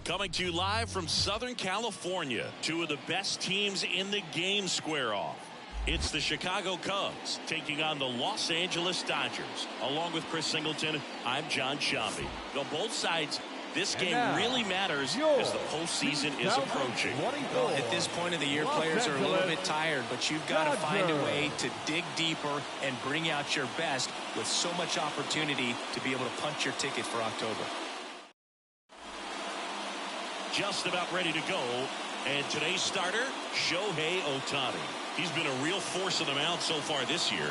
Coming to you live from Southern California, two of the best teams in the game square off. It's the Chicago Cubs taking on the Los Angeles Dodgers. Along with Chris Singleton, I'm John Shambi. Though both sides, this game really matters as the postseason is approaching. Well, at this point of the year, players are a little bit tired, but you've got to find a way to dig deeper and bring out your best with so much opportunity to be able to punch your ticket for October. Just about ready to go. And today's starter, Shohei Ohtani. He's been a real force on the mound so far this year.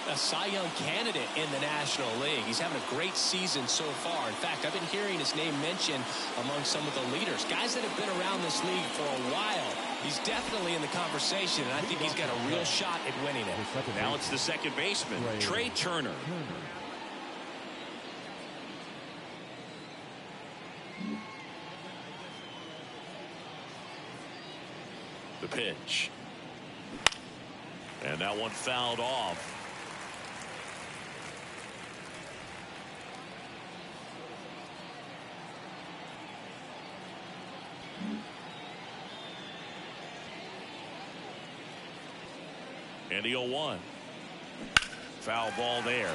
A Cy Young candidate in the National League. He's having a great season so far. In fact, I've been hearing his name mentioned among some of the leaders, guys that have been around this league for a while. He's definitely in the conversation, and I think he's got a real shot at winning it. Now it's the second baseman, Trey Turner. The pitch. And that one fouled off. And the 0-1. Foul ball there.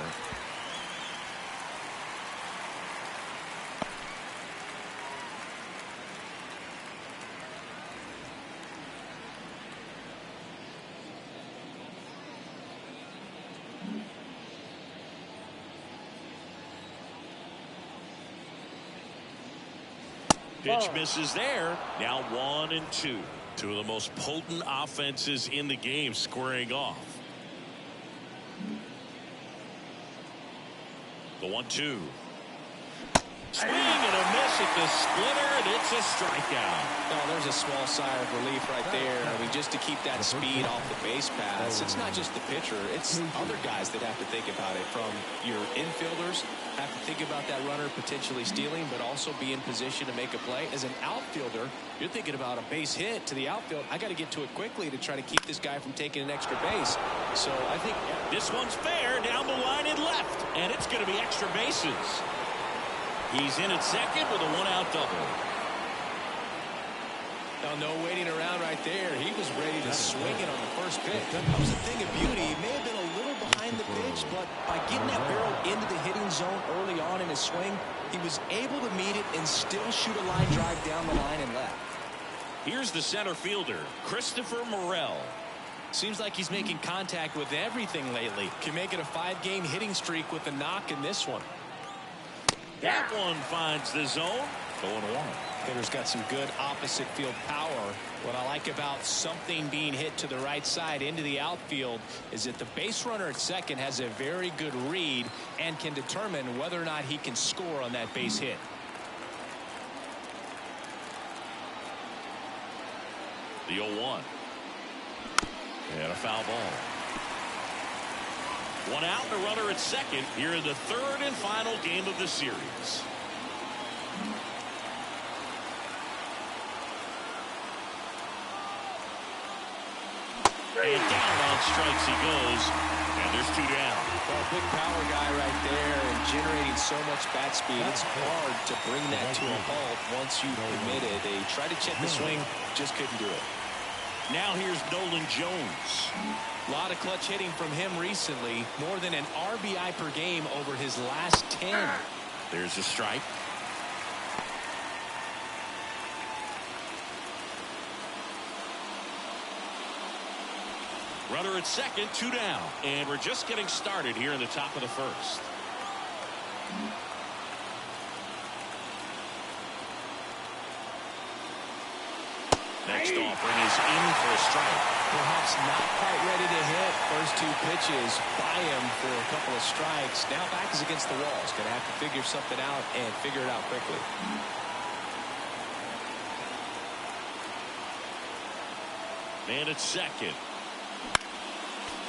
Pitch misses there. Now 1-2. Two of the most potent offenses in the game squaring off. The 1-2. Swing and a miss at the splitter, and it's a strikeout. Oh, there's a small sigh of relief right there. I mean, just to keep that speed off the base paths. It's not just the pitcher. It's other guys that have to think about it. From your infielders, have to think about that runner potentially stealing, but also be in position to make a play. As an outfielder, you're thinking about a base hit to the outfield. I got to get to it quickly to try to keep this guy from taking an extra base. So I think this one's fair down the line and left, and it's going to be extra bases. He's in at second with a one-out double. Now, no waiting around right there. He was ready to swing it on the first pitch. That was a thing of beauty. He may have been a little behind the pitch, but by getting that barrel into the hitting zone early on in his swing, he was able to meet it and still shoot a line drive down the line and left. Here's the center fielder, Christopher Morel. Seems like he's making contact with everything lately. Can make it a 5-game hitting streak with a knock in this one. That one finds the zone. 0-1. Hitter's got some good opposite field power. What I like about something being hit to the right side into the outfield is that the base runner at second has a very good read and can determine whether or not he can score on that base hit. The 0-1. And a foul ball. One out and a runner at second here in the third and final game of the series. And down on strikes he goes. And there's two down. Well, big power guy right there and generating so much bat speed. It's hard to bring that to a halt once you permit it. They tried to check the swing, just couldn't do it. Now here's Nolan Jones. A lot of clutch hitting from him recently. More than an RBI per game over his last 10. There's a strike. Runner at second, two down. And we're just getting started here in the top of the first. Next offering is in for a strike. Perhaps not quite ready to hit. First two pitches by him for a couple of strikes. Now back is against the wall. He's going to have to figure something out and figure it out quickly. Man at second.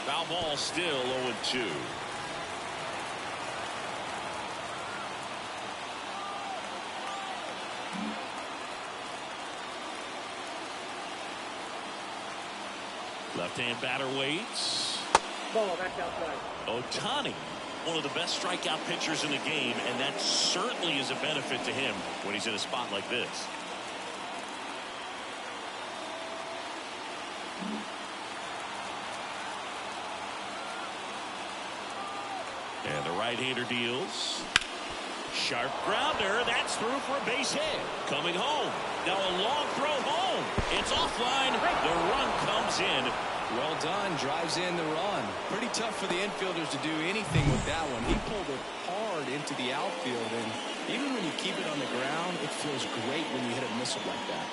Foul ball still 0-2. Left-hand batter waits. Ball back outside. Ohtani one of the best strikeout pitchers in the game, and that certainly is a benefit to him when he's in a spot like this. And the right-hander deals. Sharp grounder. That's through for a base hit. Coming home. Now a long throw home. It's offline. The run comes in. Well done. Drives in the run. Pretty tough for the infielders to do anything with that one. He pulled it hard into the outfield, and even when you keep it on the ground, it feels great when you hit a missile like that.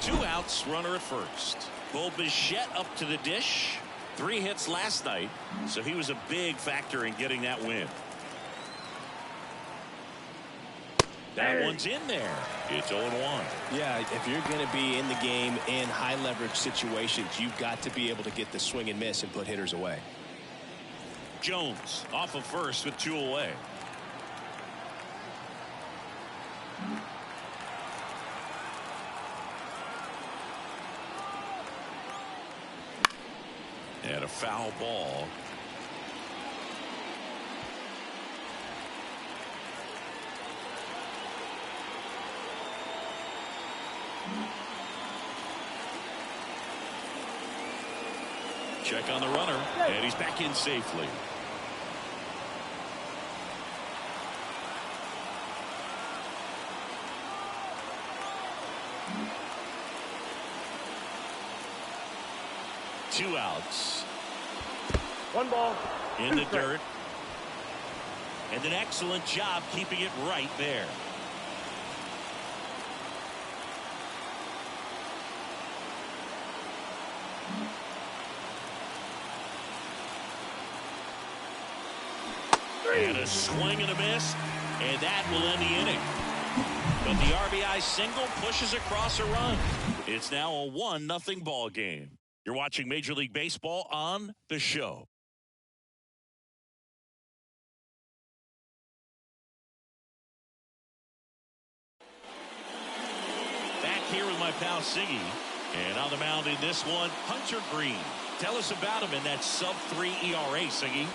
2 outs, runner at first. Bo Bichette up to the dish. 3 hits last night, so he was a big factor in getting that win. That one's in there. It's 0-1. Yeah, if you're going to be in the game in high leverage situations, you've got to be able to get the swing and miss and put hitters away. Jones off of first with 2 away. And a foul ball. Check on the runner, and he's back in safely. Two outs. 1 ball. In the dirt. And an excellent job keeping it right there. And a swing and a miss, and that will end the inning. But the RBI single pushes across a run. It's now a 1-0 ball game. You're watching Major League Baseball on The Show. Back here with my pal Siggy. And on the mound in this one, Hunter Green. Tell us about him in that sub-3 ERA, Siggy.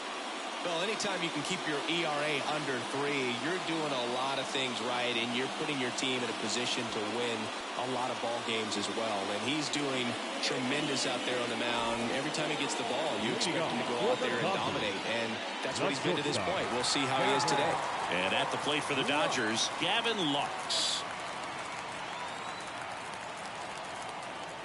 Well, anytime you can keep your ERA under 3, you're doing a lot of things right, and you're putting your team in a position to win a lot of ball games as well. And he's doing tremendous out there on the mound. Every time he gets the ball, you expect him to go out there and dominate, and that's what he's been to this point. We'll see how he is today. And at the plate for the Dodgers, Gavin Lux.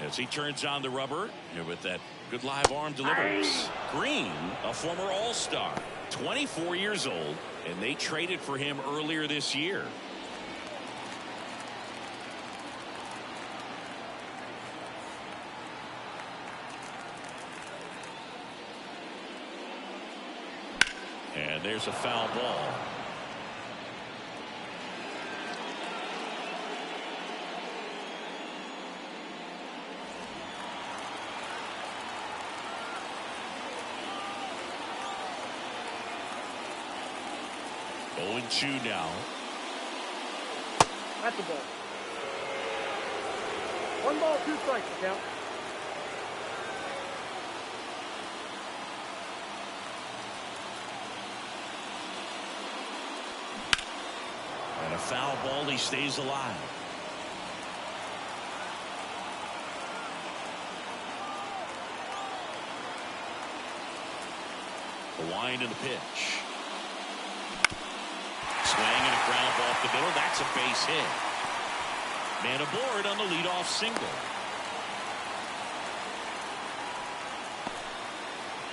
As he turns on the rubber, and with that good live arm delivers. Green, a former All-Star, 24 years old, and they traded for him earlier this year. And there's a foul ball. Oh, 0-2 now. That's the ball. 1 ball, 2 strikes, count. And a foul ball, he stays alive. The wind and the pitch. Swing and a ground ball off the middle. That's a base hit. Man aboard on the leadoff single.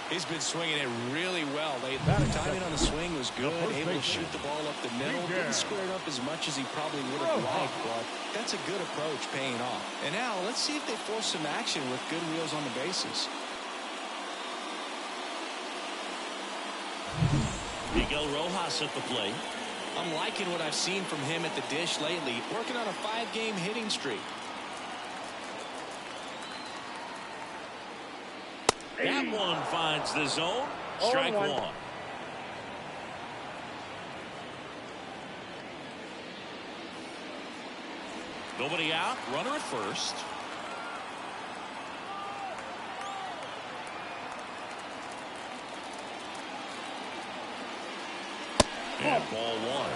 He's been swinging it really well lately. The timing on the swing was good. Able to shoot the ball up the middle. Didn't square it up as much as he probably would have liked, but that's a good approach paying off. And now let's see if they force some action with good wheels on the bases. Miguel Rojas at the plate. I'm liking what I've seen from him at the dish lately. Working on a 5-game hitting streak. That one finds the zone. Strike 1. Nobody out. Runner at first. And ball one.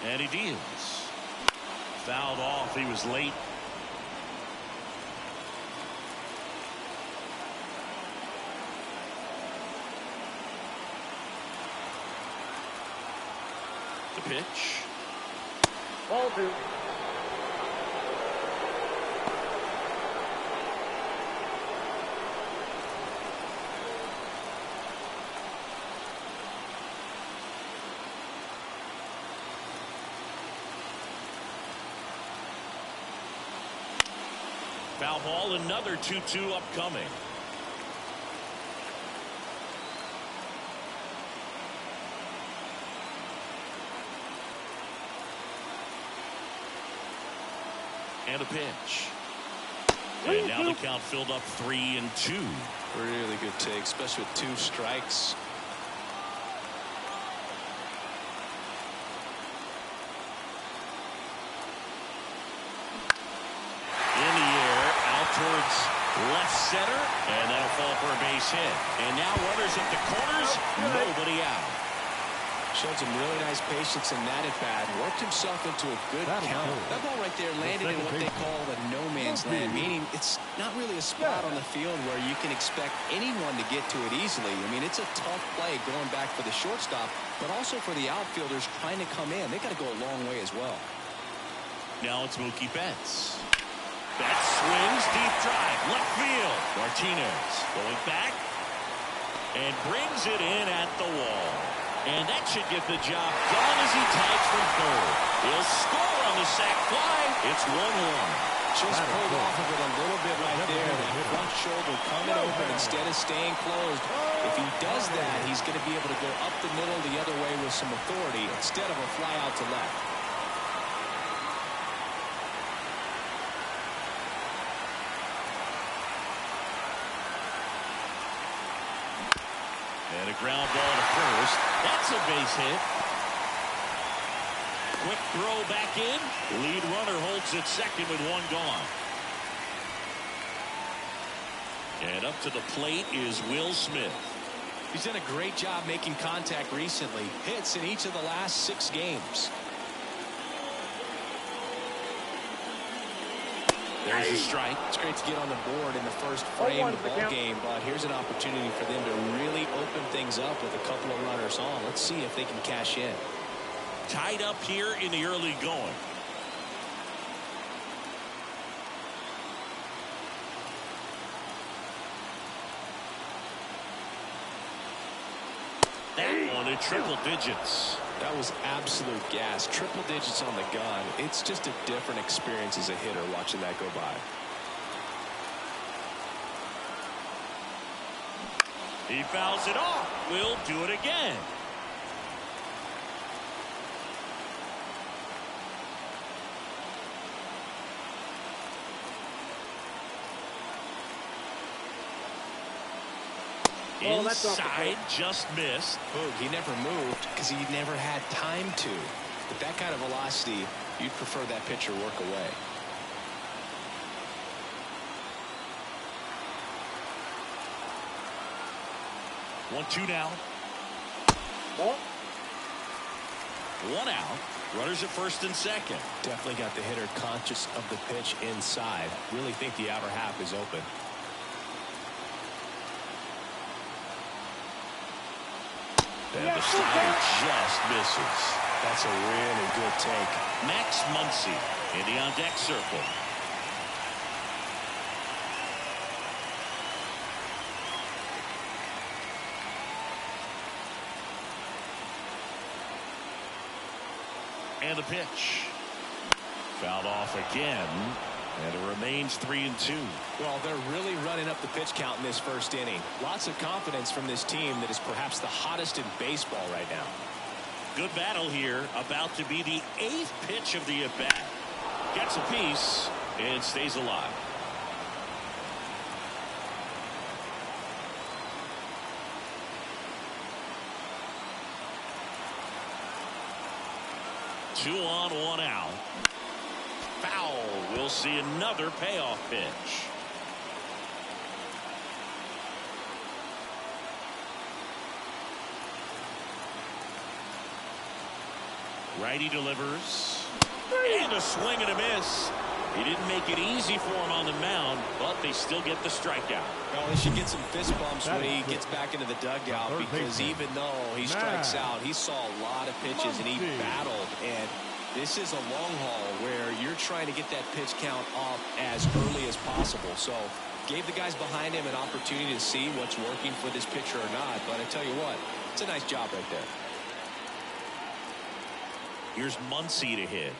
And he deals. Fouled off. He was late. The pitch. Ball two. Foul ball, another 2-2 upcoming. And a pitch. And now the count filled up 3-2. Really good take, especially with 2 strikes. In the air, out towards left center, and that'll fall for a base hit. And now runners at the corners, nobody out. Showed some really nice patience in that at bat. Worked himself into a good count. That ball right there landed in what they call the no man's land, meaning it's not really a spot on the field where you can expect anyone to get to it easily. I mean, it's a tough play going back for the shortstop, but also for the outfielders trying to come in. They got to go a long way as well. Now it's Mookie Betts. Betts swings, deep drive, left field. Martinez going back and brings it in at the wall. And that should get the job done as he tags from third. He'll score on the sac fly. It's 1-1. Just pulled off of it a little bit right there. That front shoulder coming open instead of staying closed. If he does that, he's going to be able to go up the middle the other way with some authority instead of a fly out to left. And a ground ball to first. That's a base hit. Quick throw back in. Lead runner holds at second with 1 gone. And up to the plate is Will Smith. He's done a great job making contact recently. Hits in each of the last 6 games. There's a strike. It's great to get on the board in the first frame of the ball game, but here's an opportunity for them to really open things up with a couple of runners on. Let's see if they can cash in. Tied up here in the early going. That one in triple digits. That was absolute gas. Triple digits on the gun. It's just a different experience as a hitter watching that go by. He fouls it off. Will do it again. Inside, just missed. Boog, he never moved because he never had time to. With that kind of velocity, you'd prefer that pitcher work away. One, two now. Ball. 1 out. Runners at first and second. Definitely got the hitter conscious of the pitch inside. Really think the outer half is open. And the slider just misses. That's a really good take. Max Muncy in the on-deck circle. And the pitch. Fouled off again. And it remains 3-2. Well, they're really running up the pitch count in this first inning. Lots of confidence from this team that is perhaps the hottest in baseball right now. Good battle here. About to be the 8th pitch of the at-bat. Gets a piece and stays alive. 2 on, 1 out. Foul. We'll see another payoff pitch. Righty delivers. And a swing and a miss. He didn't make it easy for him on the mound, but they still get the strikeout. Well, they should get some fist bumps when he gets back into the dugout, because even though he strikes out, he saw a lot of pitches and he battled. And this is a long haul where you're trying to get that pitch count off as early as possible. So gave the guys behind him an opportunity to see what's working for this pitcher or not. But I tell you what, it's a nice job right there. Here's Muncy to hit.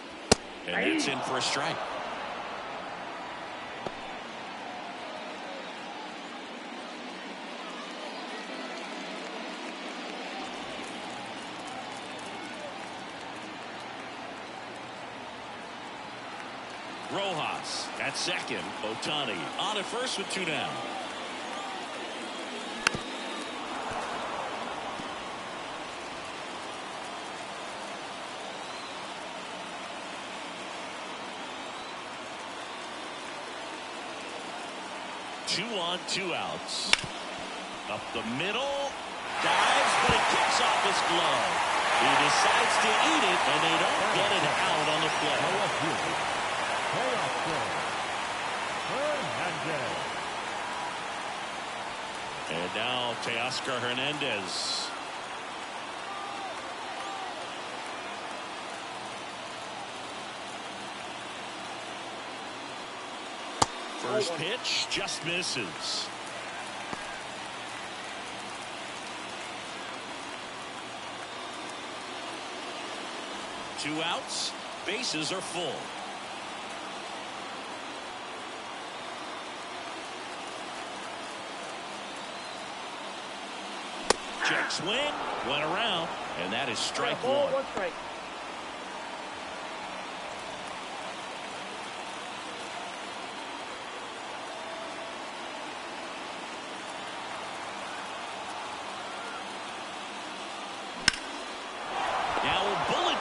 And it's in for a strike. Rojas at second. Ohtani on at first with 2 down. Two on, 2 outs. Up the middle. Dives, but it kicks off his glove. He decides to eat it, and they don't get it out on the play. And now Teoscar Hernandez. First pitch just misses. Two outs. Bases are full. Check swing. Went around. And that is strike one. One strike.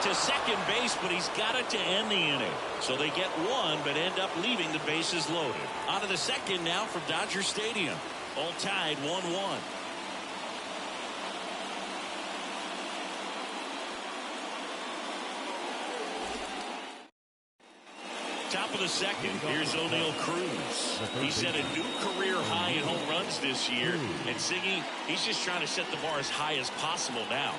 To second base, but he's got it to end the inning. So they get one, but end up leaving the bases loaded. Out of the second now from Dodger Stadium. All tied 1-1. Top of the second, here's O'Neal Cruz. He set a new career high in home runs this year. And Siggy, he's just trying to set the bar as high as possible now.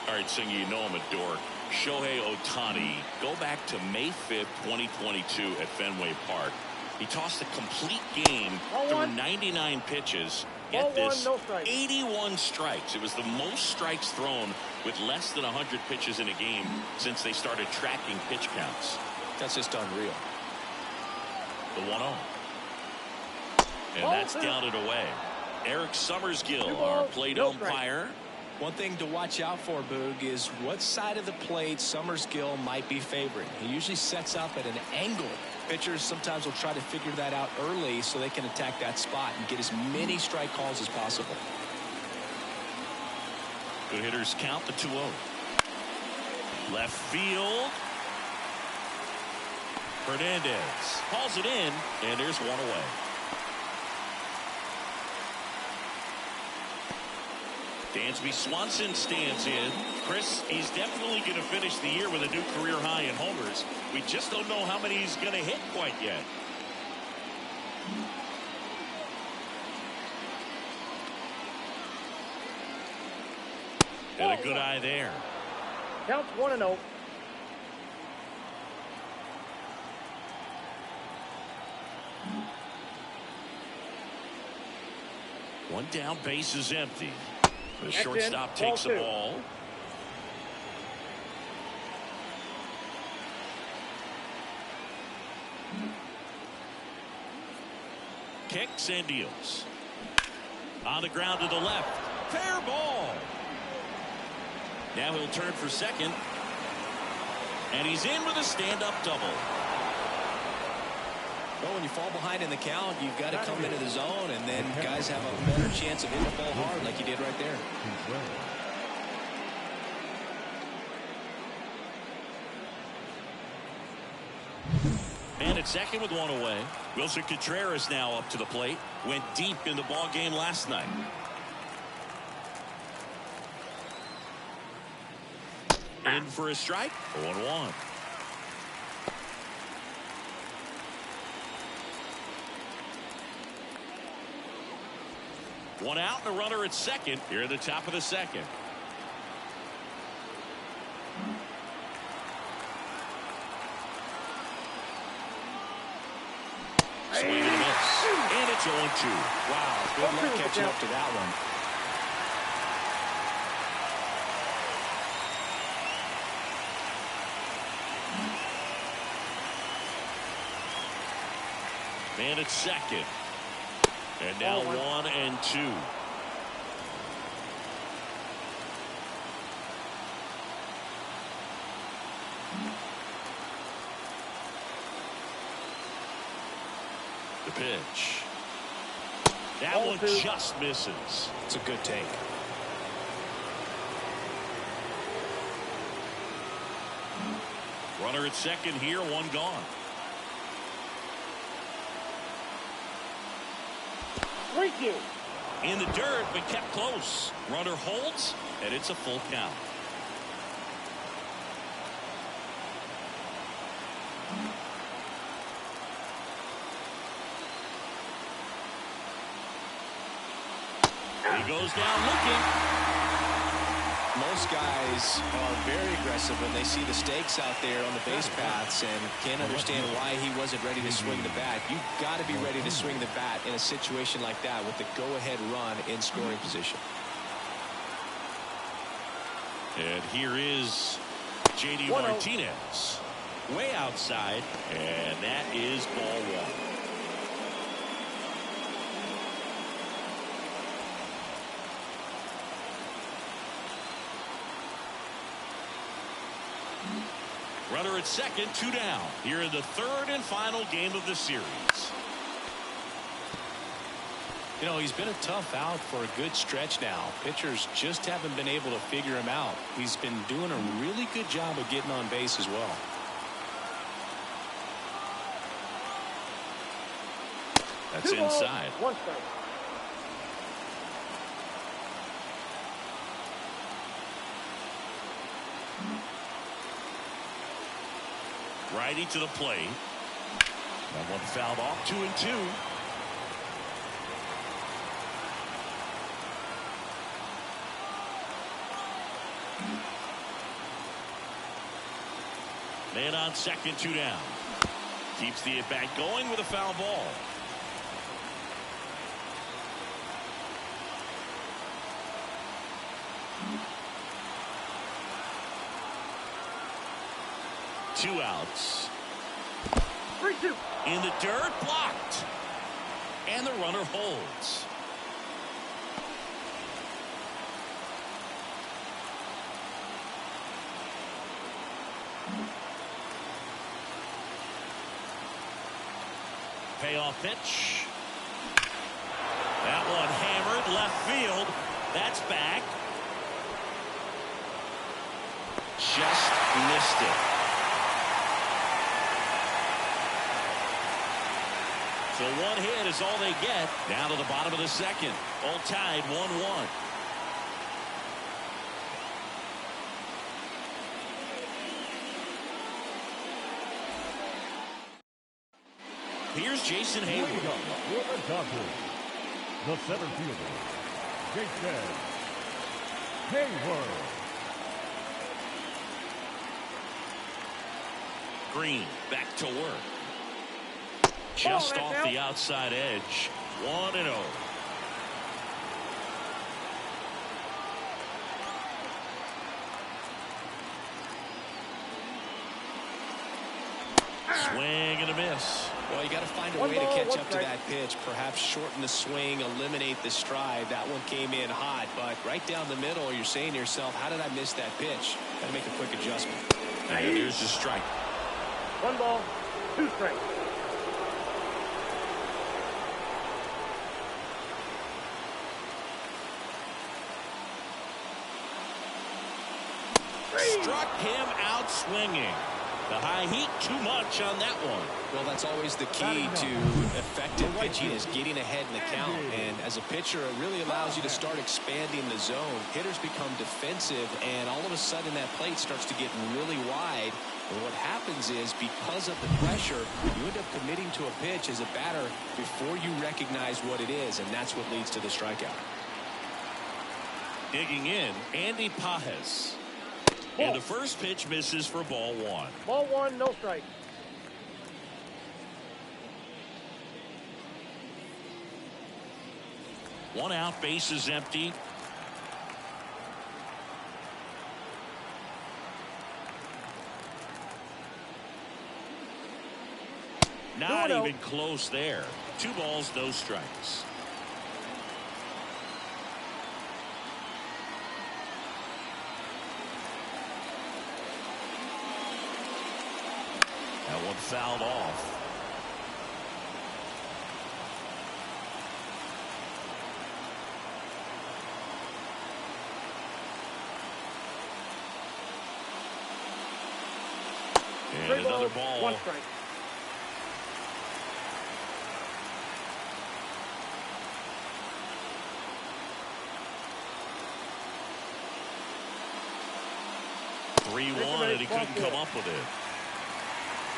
All right, Singy, you know I'm a dork. Shohei Ohtani, go back to May 5th, 2022 at Fenway Park. He tossed a complete game through 99 pitches. Get this, 81 strikes. It was the most strikes thrown with less than 100 pitches in a game since they started tracking pitch counts. That's just unreal. The 1-0. And that's down and away. Eric Summersgill, our plate umpire. One thing to watch out for, Boog, is what side of the plate Summersgill might be favoring. He usually sets up at an angle. Pitchers sometimes will try to figure that out early so they can attack that spot and get as many strike calls as possible. Good hitters count the 2-0. Left field. Hernandez hauls it in, and there's one away. Dansby Swanson stands in. Chris, he's definitely going to finish the year with a new career high in homers. We just don't know how many he's going to hit quite yet. And a good eye there. Counts 1-0. One down, base is empty. The shortstop takes the ball. Kicks and deals. On the ground to the left. Fair ball. Now he'll turn for second. And he's in with a stand-up double. Well, when you fall behind in the count, you've got to come into the zone, and then guys have a better chance of hitting the ball hard like you did right there. And it's second with one away. Wilson Contreras now up to the plate. Went deep in the ball game last night. In for a strike. 0-1. One out and a runner at second here at the top of the second. Swing and a miss. And it's 0-2. Wow, good luck catching up to that one. Man at second. And now 1-2. The pitch. That one just misses. It's a good take. Runner at second here, one gone. In the dirt, but kept close. Runner holds, and it's a full count. He goes down looking. Most guys are very aggressive when they see the stakes out there on the base paths and can't understand why he wasn't ready to swing the bat. You've got to be ready to swing the bat in a situation like that with the go-ahead run in scoring position. And here is J.D. Martinez. Way outside, and that is ball one. Runner at second, two down. Here in the third and final game of the series. You know, he's been a tough out for a good stretch now. Pitchers just haven't been able to figure him out. He's been doing a really good job of getting on base as well. That's inside. One strike. Righty to the plate. That one fouled off, 2-2. Man on second, two down. Keeps the at-bat going with a foul ball. Two outs. 3-2. In the dirt, blocked. And the runner holds. Payoff pitch. That one hammered left field. That's back. Just missed it. So one hit is all they get. Down to the bottom of the second. All tied 1-1. Here's Jason Hayward. The center fielder, Jason Hayward. Green back to work. Just off the outside edge. 1-0. Swing and a miss. Well, you got to find a way to catch up to that pitch. Perhaps shorten the swing, eliminate the stride. That one came in hot, but right down the middle, you're saying to yourself, how did I miss that pitch? Got to make a quick adjustment. And there's the strike. 1 ball, 2 strikes. Struck him out swinging. The high heat, too much on that one. Well, that's always the key to effective pitching is getting ahead in the count. And as a pitcher, it really allows you to start expanding the zone. Hitters become defensive, and all of a sudden that plate starts to get really wide. And what happens is, because of the pressure, you end up committing to a pitch as a batter before you recognize what it is, and that's what leads to the strikeout. Digging in, Andy Pajes. And the first pitch misses for ball one. Ball one, no strike. One out, base is empty. Not even close there. 2 balls, no strikes. That one fouled off. And another ball. 1 strike. And he couldn't come up with it.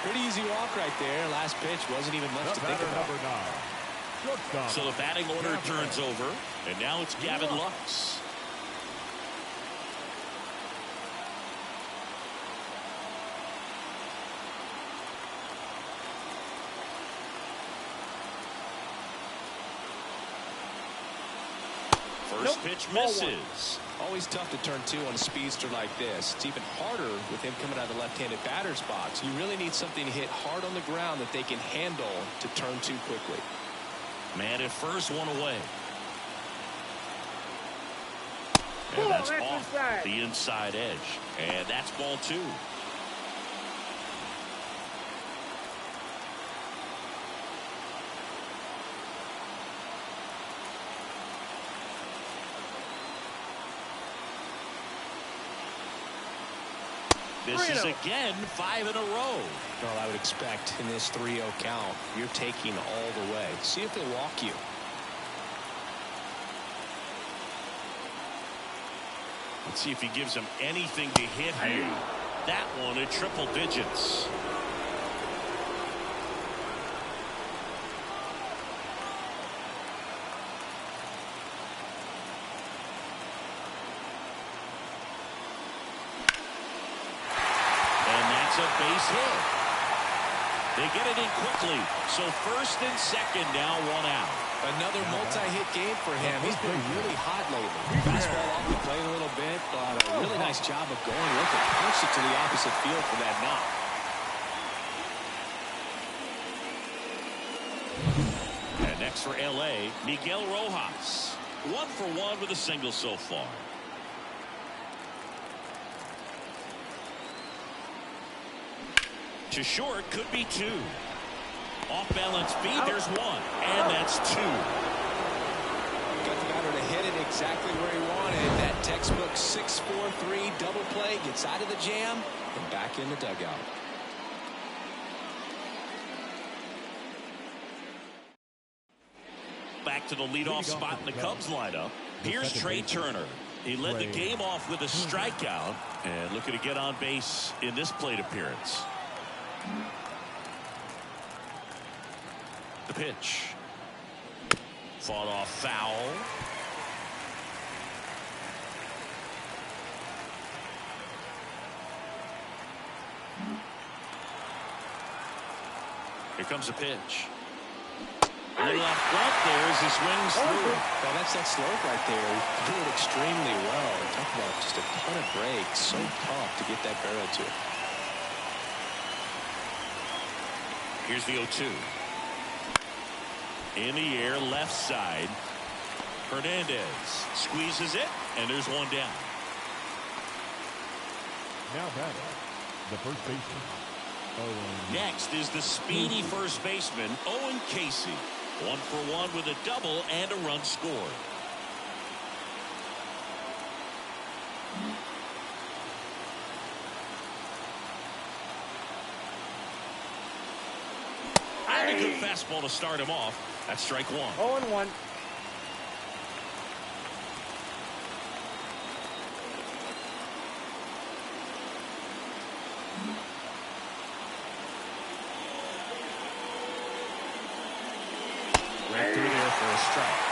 Pretty easy walk right there. Last pitch wasn't even much to think about. So the batting order turns over, and now it's Gavin Lux. First pitch misses. Always tough to turn 2 on a speedster like this. It's even harder with him coming out of the left-handed batter's box. You really need something to hit hard on the ground that they can handle to turn 2 quickly. Man at first, 1 away. And that's off the inside edge. And that's ball 2. This is again 5 in a row. Well, I would expect in this 3-0 count, you're taking all the way. See if they walk you. Let's see if he gives him anything to hit here. That one at triple digits. A base hit. They get it in quickly. So first and second now, 1 out. Another multi-hit game for him. He's been really hot lately. Fastball off the plate a little bit, but a really nice job of going with it. Punched it to the opposite field for that knock. And next for LA, Miguel Rojas. 1 for 1 with a single so far. To short, could be 2. Off balance speed, there's 1. And that's 2. Got the batter to hit it exactly where he wanted. That textbook 6-4-3 double play gets out of the jam and back in the dugout. Back to the leadoff spot in the Cubs lineup. Here's Trey Turner. He led the game off with a strikeout and looking to get on base in this plate appearance. The pitch. Fought off foul. Here comes the pitch. A little out front there as he swings through. Well, that's that slope right there. He threw it extremely well. Talk about just a ton of breaks. So tough to get that barrel to it. Here's the 0-2. In the air, left side. Hernandez squeezes it, and there's 1 down. Now batting, the first baseman, Owen. Next is the speedy first baseman, Owen Casey. 1 for 1 with a double and a run scored. a good fastball to start him off. That's strike one. 0-1. Right through there for a strike.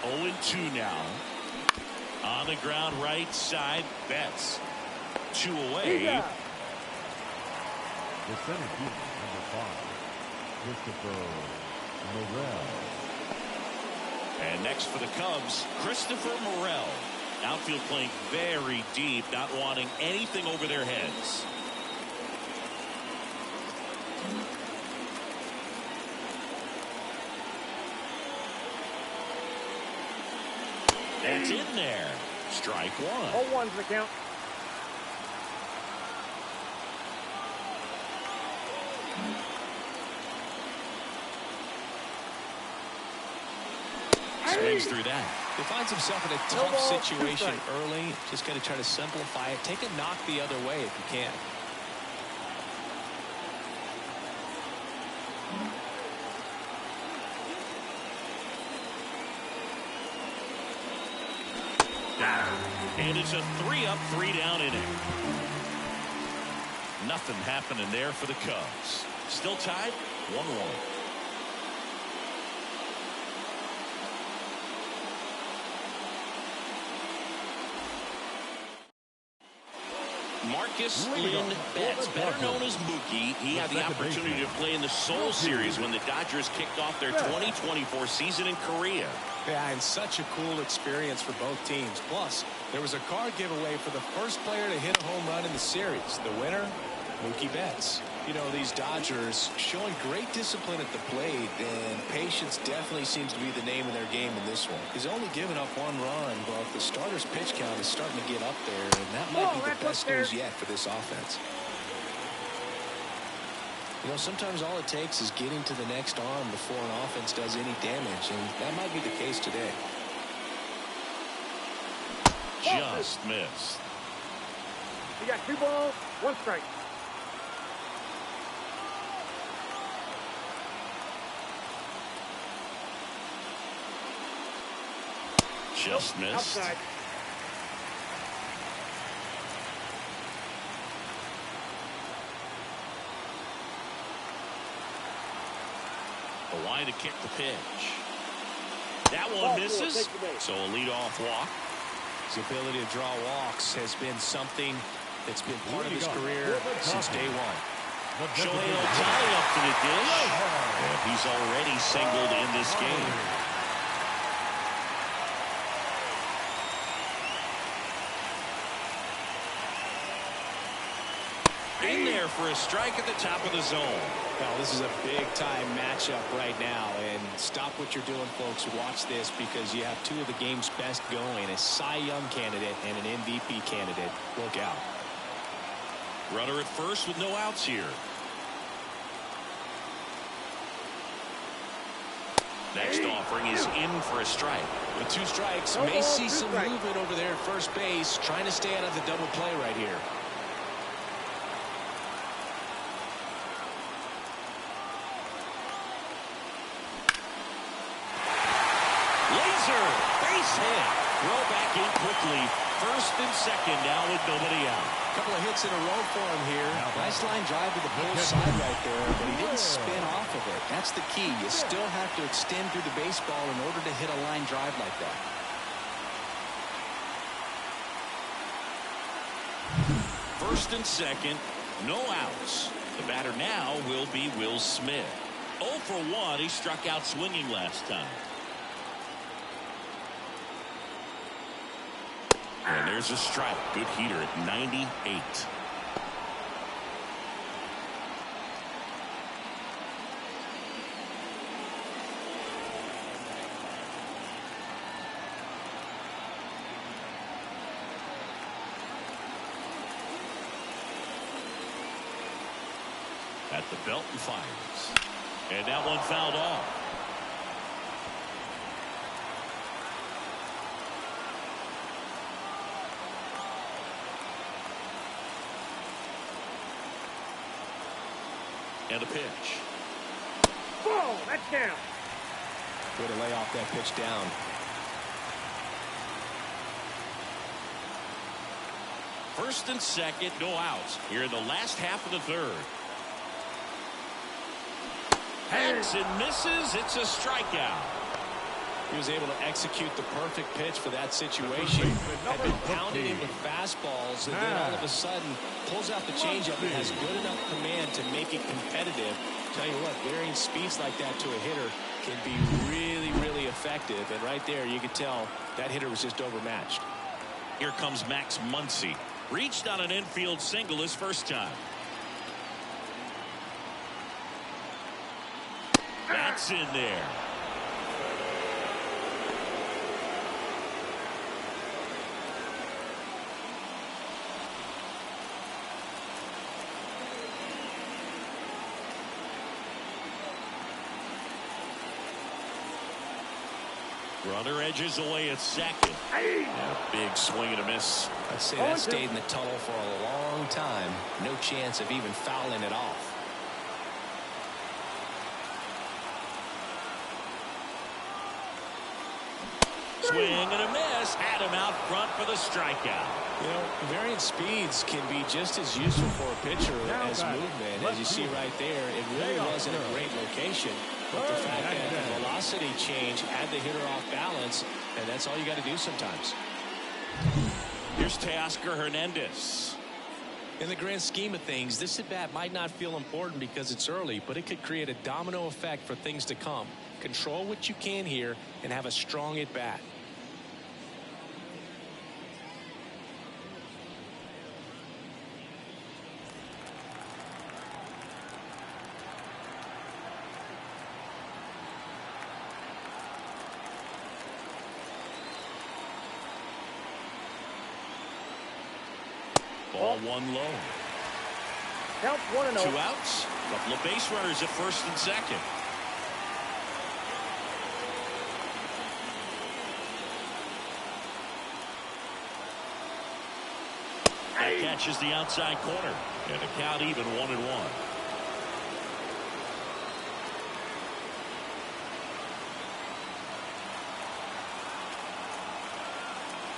Oh and 2 now. On the ground, right side, Betts. 2 away. The center fielder, number 5, Christopher Morel. And next for the Cubs, Christopher Morel. Outfield playing very deep, not wanting anything over their heads. That's in there. Strike one. 0-1's the count. Swings through that. He finds himself in a tough situation early. Just got to try to simplify it. Take a knock the other way if you can. And it's a 3-up, 3-down inning. Nothing happening there for the Cubs. Still tied, 1-1. Marcus Lynn Betts, better known as Mookie. He had the opportunity to play in the Seoul Series when the Dodgers kicked off their 2024 season in Korea. Yeah, and such a cool experience for both teams. Plus, there was a card giveaway for the first player to hit a home run in the series. The winner, Mookie Betts. You know, these Dodgers showing great discipline at the plate, and patience definitely seems to be the name of their game in this one. He's only given up 1 run, but the starter's pitch count is starting to get up there, and that might be the best news yet for this offense. You know, sometimes all it takes is getting to the next arm before an offense does any damage, and that might be the case today. Just missed. You got 2 balls, 1 strike. Just missed. Outside. The line to kick the pitch. That one misses. So a leadoff walk. His ability to draw walks has been something that's been part of his career since day one. Shohei Ohtani up to the dish. And he's already singled in this game. In there for a strike at the top of the zone. Well, this is a big-time matchup right now, and stop what you're doing, folks. Watch this because you have 2 of the game's best going, a Cy Young candidate and an MVP candidate. Look out. Runner at first with no outs here. Next offering is in for a strike. With 2 strikes, may see some movement over there at first base, trying to stay out of the double play right here. Base hit. Throw back in quickly. First and second now with nobody out. A couple of hits in a row for him here. Nice line drive to the pull side right there, but he didn't spin off of it. That's the key. You still have to extend through the baseball in order to hit a line drive like that. First and second, no outs. The batter now will be Will Smith. 0 for 1. He struck out swinging last time. And there's a strike. Good heater at 98. At the belt and fires. And that one fouled off. And a pitch. Ball, that's down. Way to lay off that pitch down. First and second, no outs here in the last half of the third. Hacks and misses. It's a strikeout. He was able to execute the perfect pitch for that situation. Had been pounding him with fastballs, and then all of a sudden pulls out the changeup and has good enough command to make it competitive. Tell you what, varying speeds like that to a hitter can be really, really effective. And right there, you could tell that hitter was just overmatched. Here comes Max Muncy. Reached on an infield single his first time. That's in there. Runner edges away at second. And a big swing and a miss. I'd say that stayed in the tunnel for a long time. No chance of even fouling it off. Swing and a miss. Had him out front for the strikeout. You know, varying speeds can be just as useful for a pitcher as movement. As you see right there, it really wasn't a great location. But the fact that the velocity change had the hitter off balance, and that's all you got to do sometimes. Here's Teoscar Hernandez. In the grand scheme of things, this at-bat might not feel important because it's early, but it could create a domino effect for things to come. Control what you can here and have a strong at-bat. Ball one low. Count 1-0. 2 outs. Couple of base runners at first and second. That catches the outside corner. And the count even 1-1.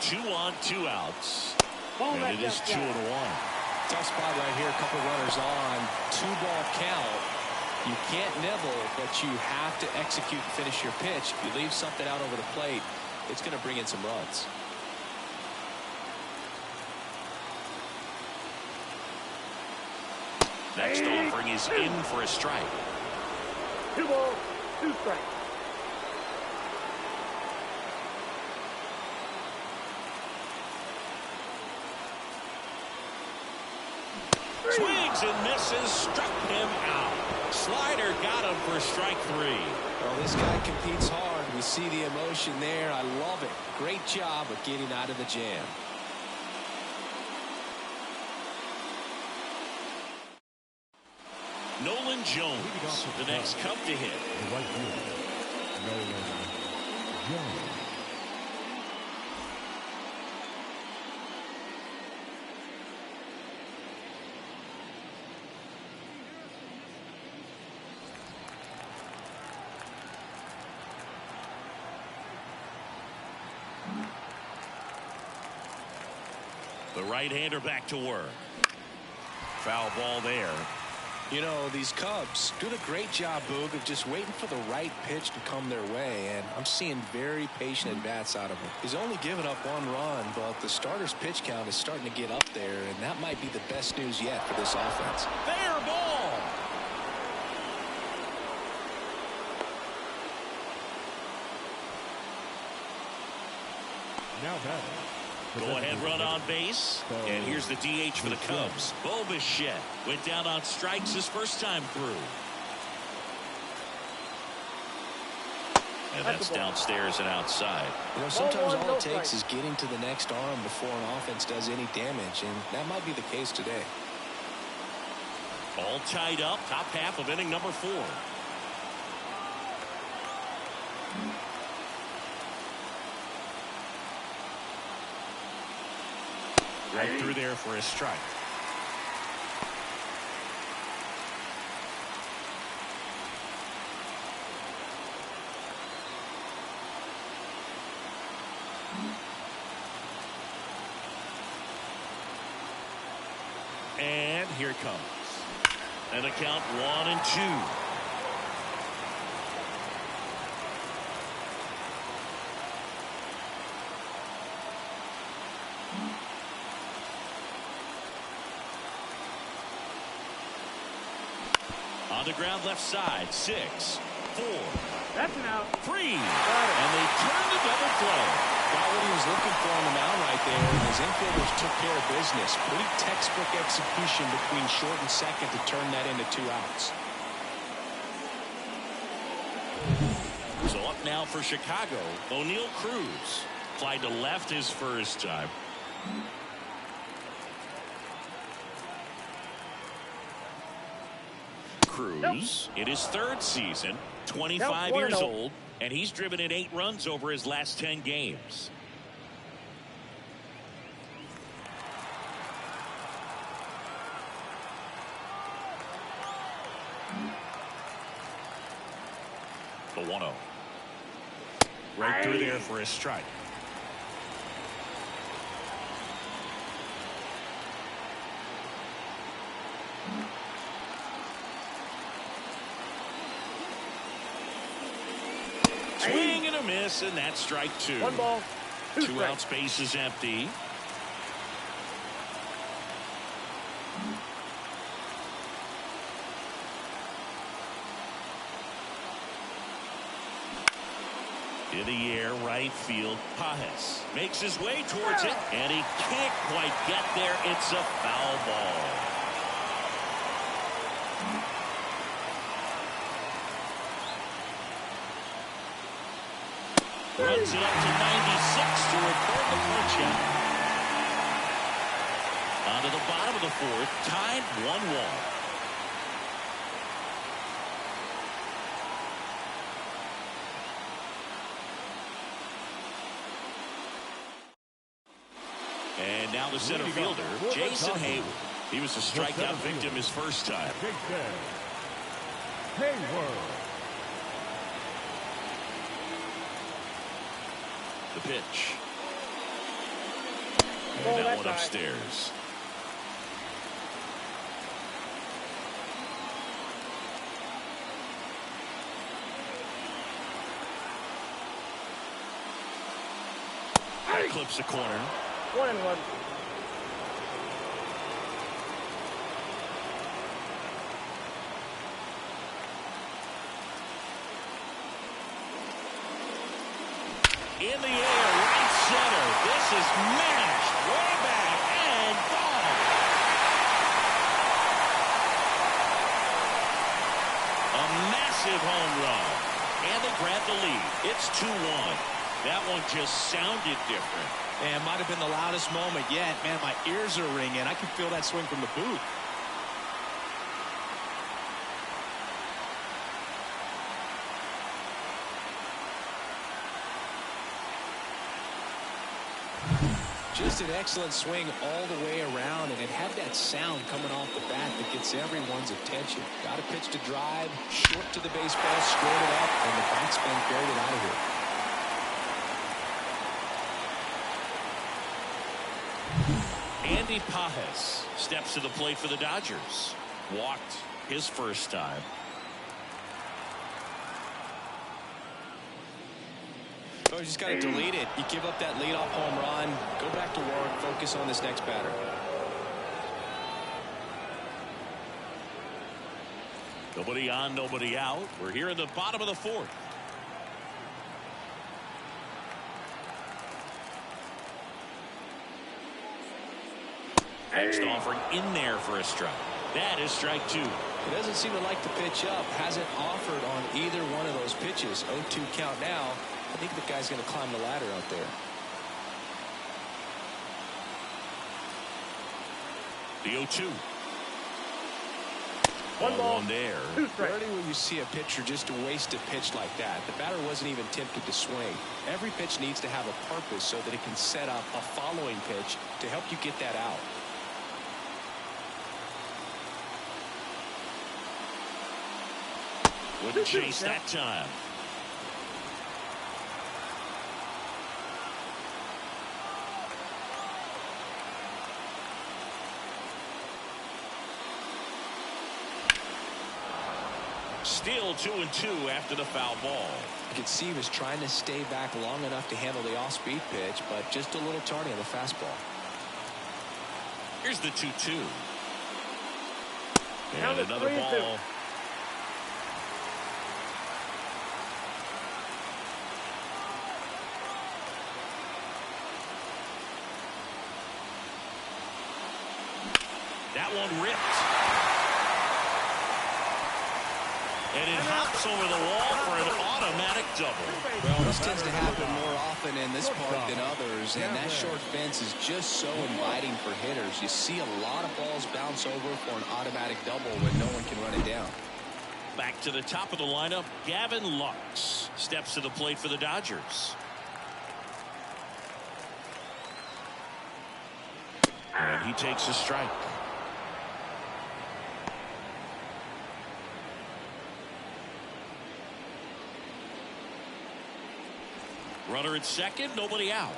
Two on, 2 outs. And it is 2-1. Tough spot right here. A couple runners on. 2-ball count. You can't nibble, but you have to execute and finish your pitch. If you leave something out over the plate, it's going to bring in some runs. Next offering is in for a strike. 2 balls, 2 strikes. Swings and misses, struck him out. Slider got him for strike 3. Well, this guy competes hard. We see the emotion there. I love it. Great job of getting out of the jam. Nolan Jones, the next Cub to hit. The right fielder, Nolan Jones. The right-hander back to work. Foul ball there. You know, these Cubs doing a great job, Boog, of just waiting for the right pitch to come their way, and I'm seeing very patient at-bats out of him. He's only given up 1 run, but the starter's pitch count is starting to get up there, and that might be the best news yet for this offense. Fair ball. Now batting. Go-ahead run on base. And here's the DH for the Cubs. Bo Bichette went down on strikes his first time through. And that's downstairs and outside. You know, sometimes all it takes is getting to the next arm before an offense does any damage, and that might be the case today. All tied up, top half of inning number 4. Right through there for a strike. here it comes. And a count 1-2. On the ground left side, 6, 4. That's an out. 3. And they turn the double play. Got what he was looking for on the mound right there. His infielders took care of business. Pretty textbook execution between short and second to turn that into 2 outs. So up now for Chicago, O'Neal Cruz. Fly to left his first time. Cruz in his 3rd season, 25 years old, and he's driven in 8 runs over his last 10 games. The 1-0. Right through there for a strike. Swing and a miss, and that's strike 2. 1 ball, 2 2 outs, base is empty. In the air, right field, Pajes makes his way towards it, and he can't quite get there. It's a foul ball. Runs it up to 96 to record the punch out. On to the bottom of the 4th, tied 1-1. And now the center fielder, Jason Hayward. He was a strikeout victim his first time. Hayward. The pitch. And that one upstairs. That clips the corner. 1-1. In the air, right center. This is mashed way back and gone. A massive home run. And they grab the lead. It's 2-1. That one just sounded different. And might have been the loudest moment yet. Man, my ears are ringing. I can feel that swing from the booth. Just an excellent swing all the way around, and it had that sound coming off the bat that gets everyone's attention. Got a pitch to drive, short to the baseball, squared it up, and the batsman buried it out of here. Andy Pajes steps to the plate for the Dodgers. Walked his first time. Oh, you just got to delete it. You give up that leadoff home run. Go back to work. Focus on this next batter. Nobody on, nobody out. We're here in the bottom of the 4th. Next offering in there for a strike. That is strike 2. He doesn't seem to like to pitch up. Hasn't offered on either one of those pitches. 0-2 count now. I think the guy's going to climb the ladder out there. The 0-2. 1 ball, there. 2 strikes. Rarely will you see a pitcher just waste a pitch like that. The batter wasn't even tempted to swing. Every pitch needs to have a purpose so that it can set up a following pitch to help you get that out. Wouldn't chase that time. Still 2-2 after the foul ball. You could see he was trying to stay back long enough to handle the off-speed pitch, but just a little tardy on the fastball. Here's the 2-2. Now And it's another 3-2. ball. That one ripped. And it hops over the wall for an automatic double. Well, this tends to happen more often in this park than others, and that short fence is just so inviting for hitters. You see a lot of balls bounce over for an automatic double when no one can run it down. Back to the top of the lineup, Gavin Lux steps to the plate for the Dodgers. And he takes a strike. Runner at second, nobody out.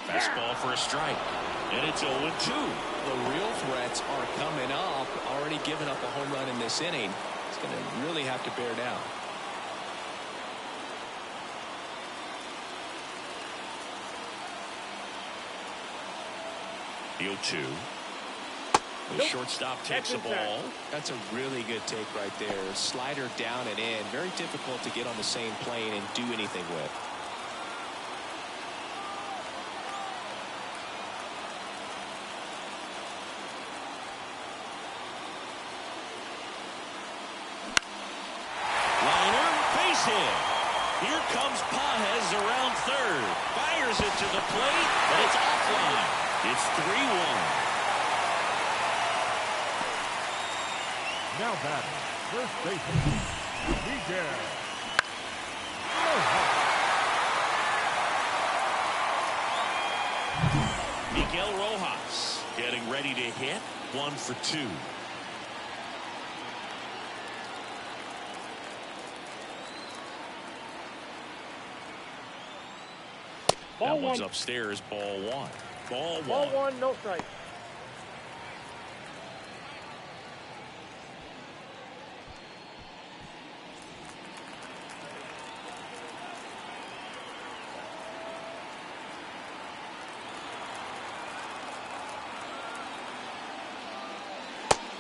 Fastball for a strike. And it's 0-2. The real threats are coming up. Already given up a home run in this inning. It's going to really have to bear down. The 0-2. The shortstop takes the ball. That's a really good take right there. Slider down and in. Very difficult to get on the same plane and do anything with. Liner, base hit. Here comes Pages around third. Fires it to the plate, but it's offline. It's 3-1. Now batting, first baseman, Miguel. Miguel Rojas getting ready to hit. 1 for 2. Ball That one's one. upstairs. Ball 1. Ball 1. Ball one, no strike.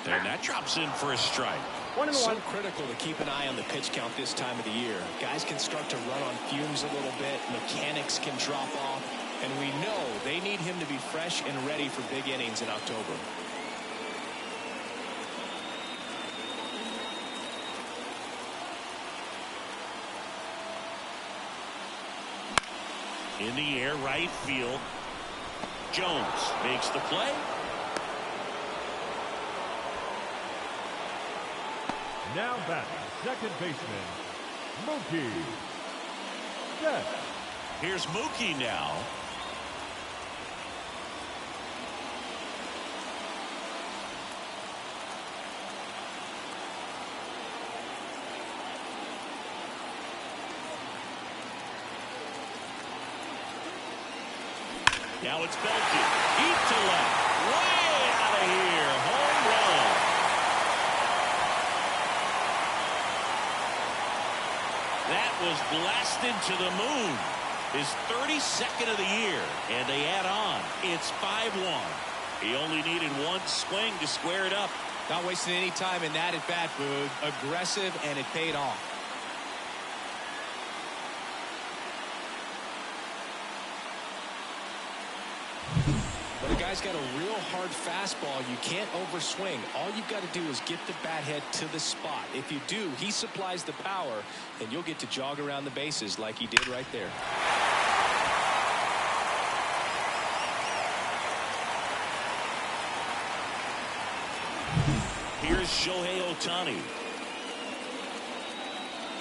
And that drops in for a strike. 1-1. So critical to keep an eye on the pitch count this time of the year. Guys can start to run on fumes a little bit. Mechanics can drop off. And we know they need him to be fresh and ready for big innings in October. In the air, right field. Jones makes the play. Now batting, second baseman, Mookie Betts. Here's Mookie now. Now it's belted. Deep to left. Way out of here. Home run. That was blasted to the moon. His 32nd of the year. And they add on. It's 5-1. He only needed one swing to square it up. Not wasting any time in that at bat, Boog. Aggressive, and it paid off. But a guy's got a real hard fastball. You can't overswing. All you've got to do is get the bat head to the spot. If you do, he supplies the power, and you'll get to jog around the bases like he did right there. Here's Shohei Ohtani.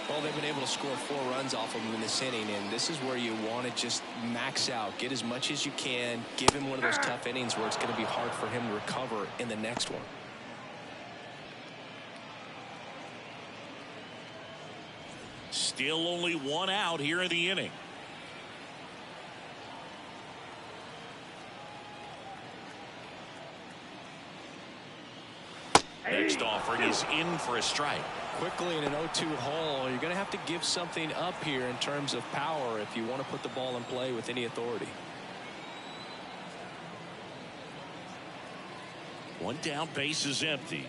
Well, they've been able to score 4 runs off of him in this inning, and this is where you want to just max out. Get as much as you can. Give him one of those tough innings where it's going to be hard for him to recover in the next one. Still only 1 out here in the inning. Next offering is in for a strike. Quickly in an 0-2 hole, you're going to have to give something up here in terms of power if you want to put the ball in play with any authority. One down, base is empty.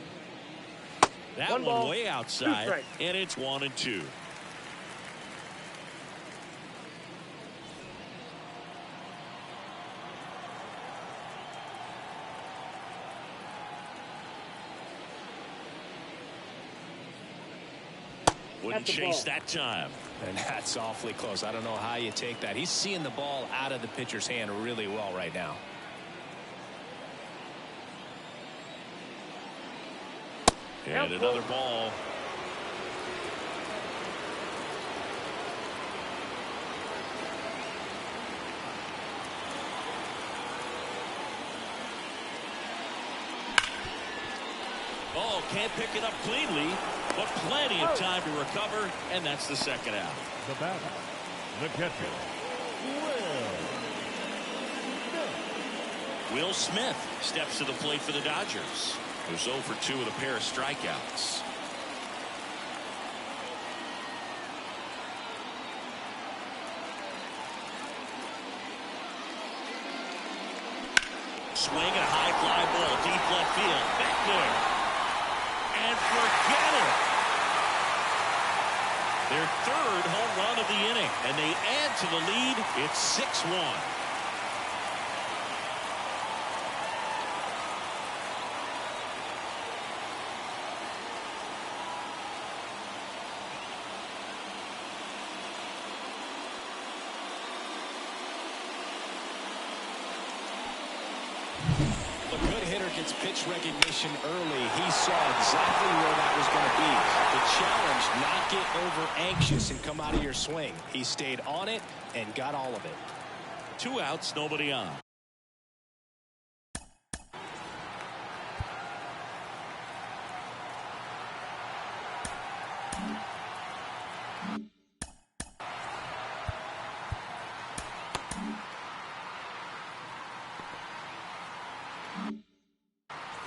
That One one ball, way 2 outside, strikes. and it's 1-2. Wouldn't That's the chase ball. that time. And that's awfully close. I don't know how you take that. He's seeing the ball out of the pitcher's hand really well right now. And another ball. Oh, can't pick it up cleanly, but plenty of time to recover, and that's the second out. The batter, the catcher, Will Smith steps to the plate for the Dodgers, who's 0 for 2 with a pair of strikeouts. Swing and a high fly ball, deep left field, back there. And forget it. Their third home run of the inning, and they add to the lead. It's 6-1. A good hitter gets pitch recognition early. He saw exactly where that was going to be. The challenge, not get over anxious and come out of your swing. He stayed on it and got all of it. 2 outs, nobody on.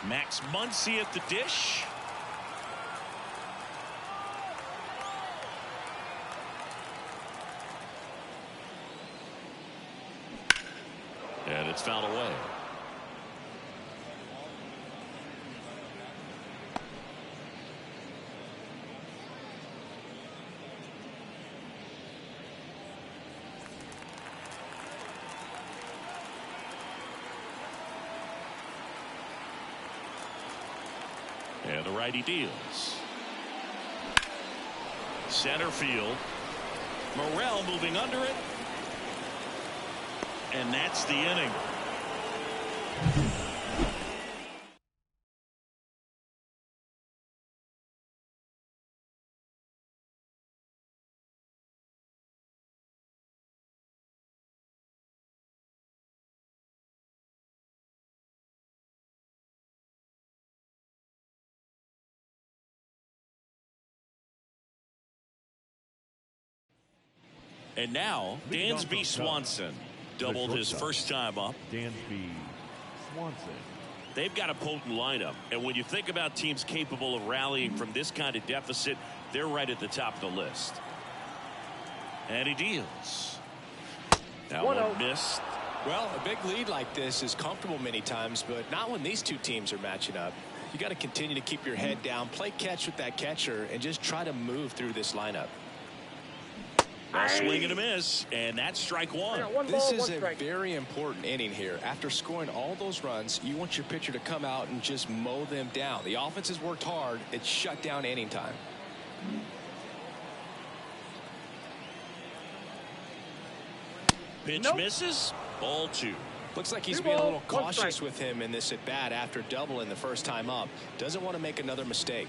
Max Muncy at the dish. And it's fouled away. And the righty deals. Center field. Morrell moving under it. And that's the inning. And now, Dansby Swanson doubled his first time up. Dansby Swanson. They've got a potent lineup, and when you think about teams capable of rallying from this kind of deficit, they're right at the top of the list. And he deals. That one missed. Well, a big lead like this is comfortable many times, but not when these two teams are matching up. You got to continue to keep your head down, play catch with that catcher, and just try to move through this lineup. A swing and a miss, and that's strike one. This is a very important inning here. After scoring all those runs, you want your pitcher to come out and just mow them down. The offense has worked hard. It's shut down inning time. Pitch misses. Ball 2. Looks like he's being a little cautious with him in this at bat after doubling the first time up. Doesn't want to make another mistake.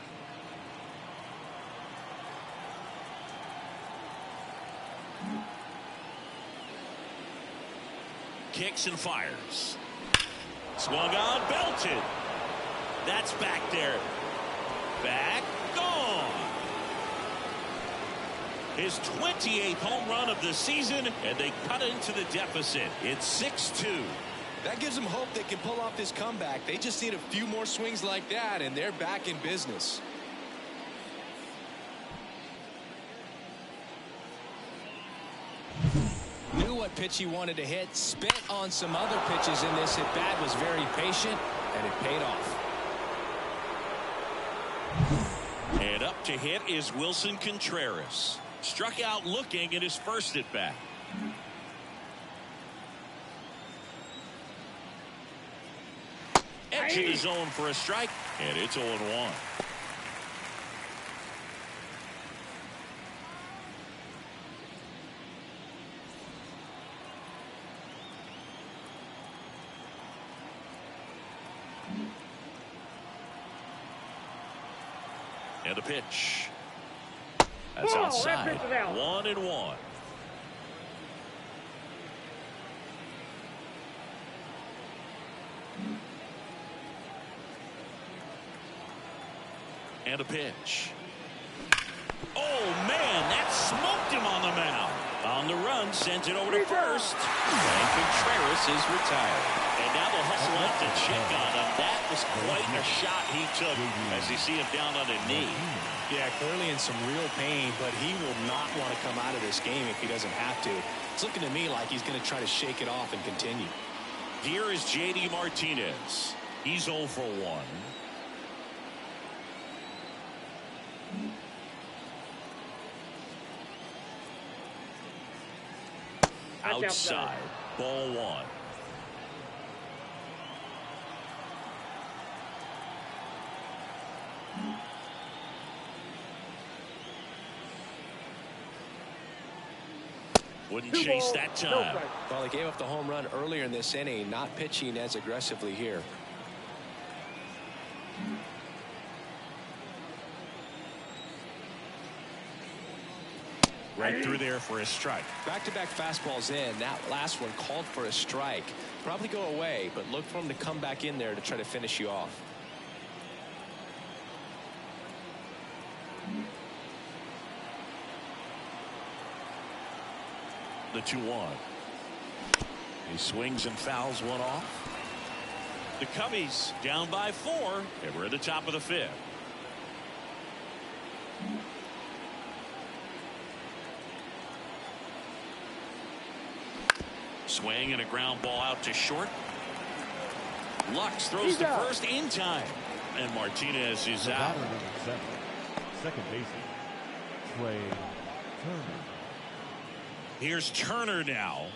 Kicks and fires. Swung on, belted. That's back there. Back, gone. His 28th home run of the season, and they cut into the deficit. It's 6-2. That gives them hope they can pull off this comeback. They just need a few more swings like that, and they're back in business. Knew what pitch he wanted to hit. Spent on some other pitches in this at-bat. Was very patient, and it paid off. And up to hit is Wilson Contreras. Struck out looking at his first at-bat. Edge of the zone for a strike, and it's 0-1. And the pitch. That's outside. 1-1. And a pitch. Oh, man, that smoked him on the mound. On the run, sent it over to first. And Contreras is retired. And now they'll hustle out to check on him. That was quite a shot he took as you see him down on a knee. Yeah, clearly in some real pain, but he will not want to come out of this game if he doesn't have to. It's looking to me like he's going to try to shake it off and continue. Here is J.D. Martinez. He's 0 for 1. Outside. Ball 1. Wouldn't chase that time. Well, he gave up the home run earlier in this inning, not pitching as aggressively here. Right through there for a strike. Back-to-back fastballs in. That last one called for a strike. Probably go away, but look for him to come back in there to try to finish you off. The 2-1. He swings and fouls one off. The Cubbies down by 4, and we're at the top of the 5th. Swing and a ground ball out to short. Lux throws to first in time. And Martinez is out. Second baseman, Trey Turner. Here's Turner now.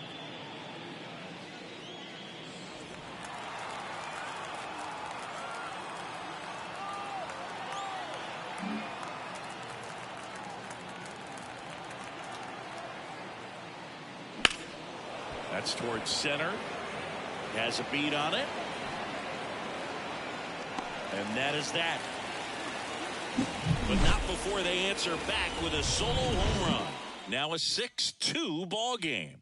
That's towards center. Has a beat on it. And that is that. But not before they answer back with a solo home run. Now a 6-2 ball game.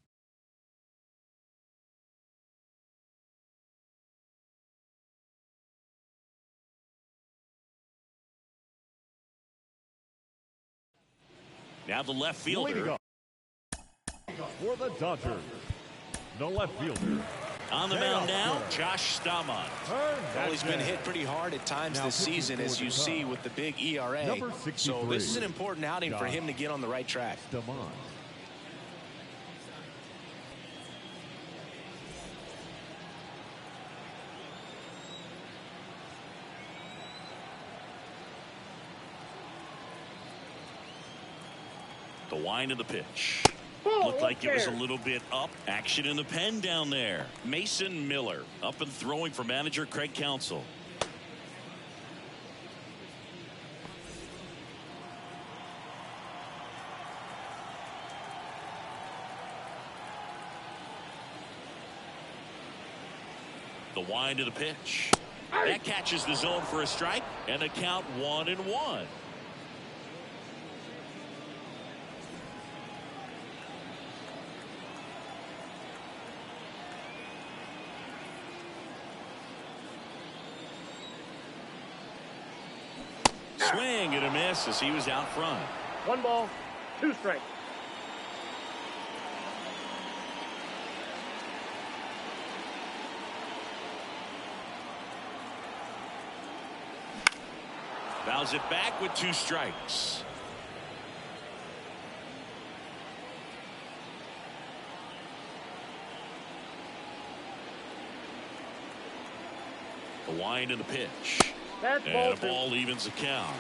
Now the left fielder. For the Dodgers, the left fielder. On the mound now, Josh Staumont. Well, he's been hit pretty hard at times this season, as you see with the big ERA. So this is an important outing for him to get on the right track. Staumont. The wind of the pitch. Looked like it was a little bit up. Action in the pen down there. Mason Miller up and throwing for manager Craig Counsell. The wind of the pitch. That catches the zone for a strike, and the count 1-1. Swing and a miss as he was out front. 1 ball, 2 strikes. Fouls it back with 2 strikes. The wind and the pitch. That's And ball a ball evens the count.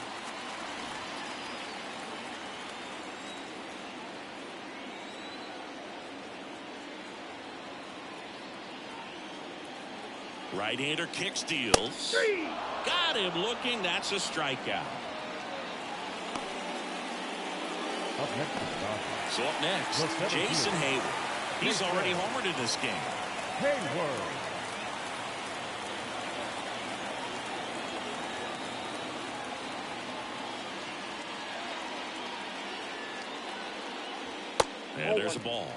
Right-hander kick steals. Got him looking. That's a strikeout. Up next is Dodgers. So up next, Jason Hayward. He's already homered in this game. Hayward. And there's a ball.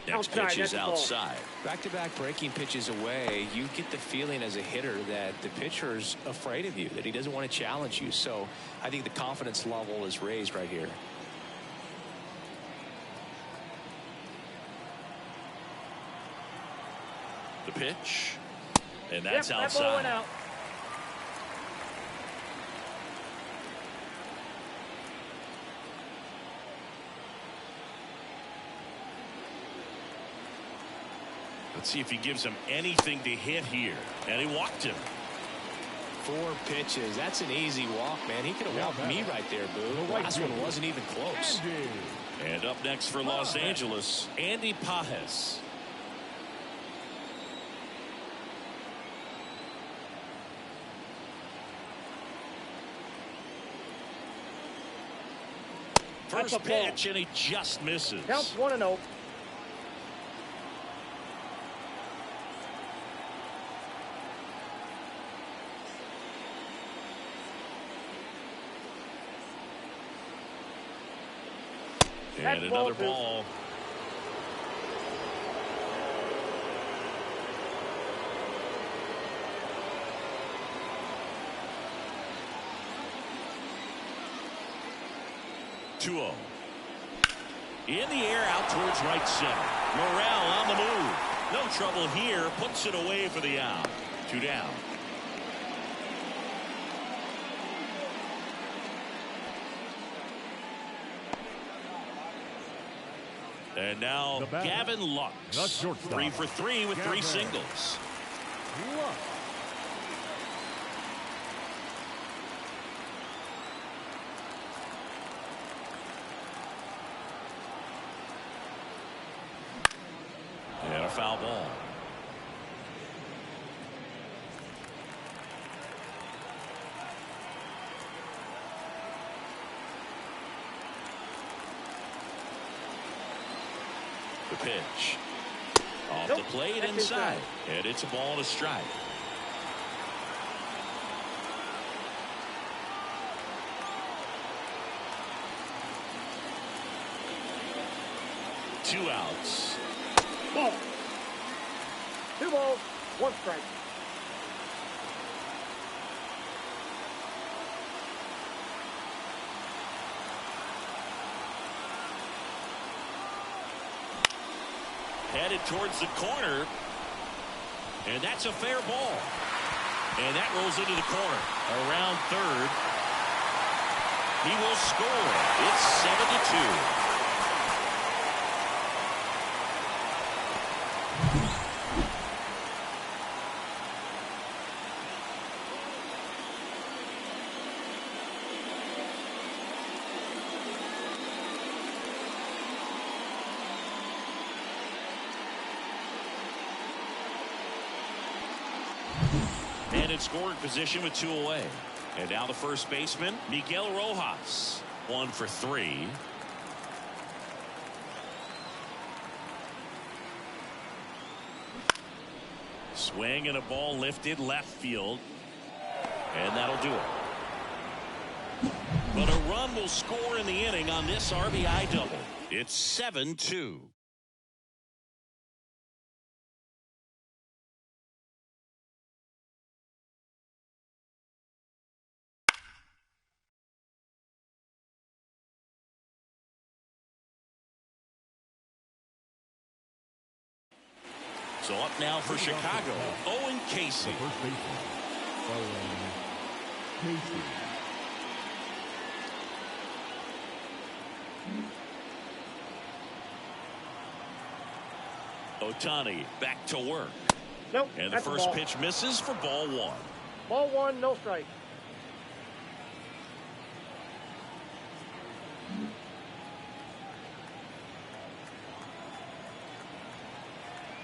Next pitch is outside. Back-to-back breaking pitches away, you get the feeling as a hitter that the pitcher's afraid of you, that he doesn't want to challenge you. So I think the confidence level is raised right here. The pitch. And that's That outside. ball went out. Let's see if he gives him anything to hit here. And he walked him. 4 pitches. That's an easy walk, man. He could have walked me right there, Boo. The last one wasn't even close. And up next for Los Angeles, Andy Pages. First pitch, and he just misses. Counts 1-0. And another ball. Oh. In the air out towards right center. Morrell on the move. No trouble here. Puts it away for the out. 2 down. And now Gavin Lux. 3 for 3 with 3 singles. And a foul ball. The pitch. Off the plate inside. And it's a ball and a strike. Two outs. Ball. 2 balls, 1 strike. Headed towards the corner. And that's a fair ball. And that rolls into the corner. Around third. He will score. It's 7-2. And in scoring position with 2 away. And now the first baseman, Miguel Rojas. 1 for 3. Swing and a ball lifted left field. And that'll do it. But a run will score in the inning on this RBI double. It's 7-2. So up now for Chicago, Owen Casey. The first baseman, Owen Casey. Ohtani back to work. Nope. And the that's a first ball. pitch misses for ball one. Ball one, no strike.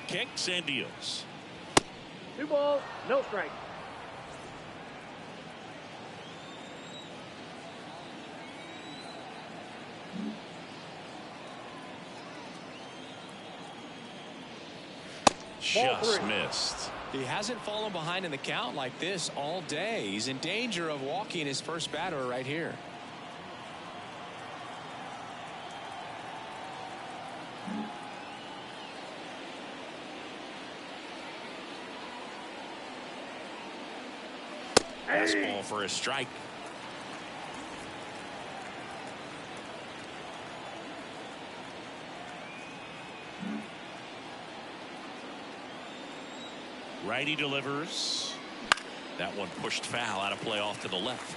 Kicks and deals. 2 balls, no strike. Just missed. He hasn't fallen behind in the count like this all day. He's in danger of walking his first batter right here. Fastball for a strike. Righty delivers. That one pushed foul, out of play off to the left.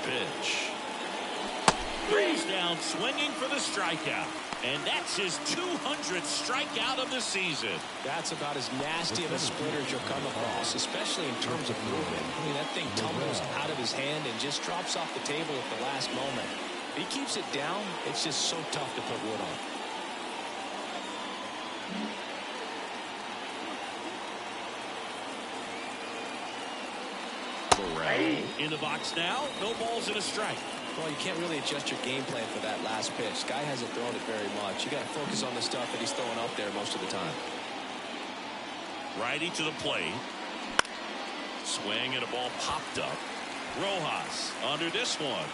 Pitch. Brings down swinging for the strikeout. And that's his 200th strikeout of the season. That's about as nasty of a splitter as you'll come across, especially in terms of movement. I mean, that thing tumbles out of his hand and just drops off the table at the last moment. If he keeps it down, it's just so tough to put wood on. In the box now, no balls and a strike. Well, you can't really adjust your game plan for that last pitch. Guy hasn't thrown it very much. You got to focus on the stuff that he's throwing up there most of the time. Righty to the plate. Swing and a ball popped up. Rojas under this one.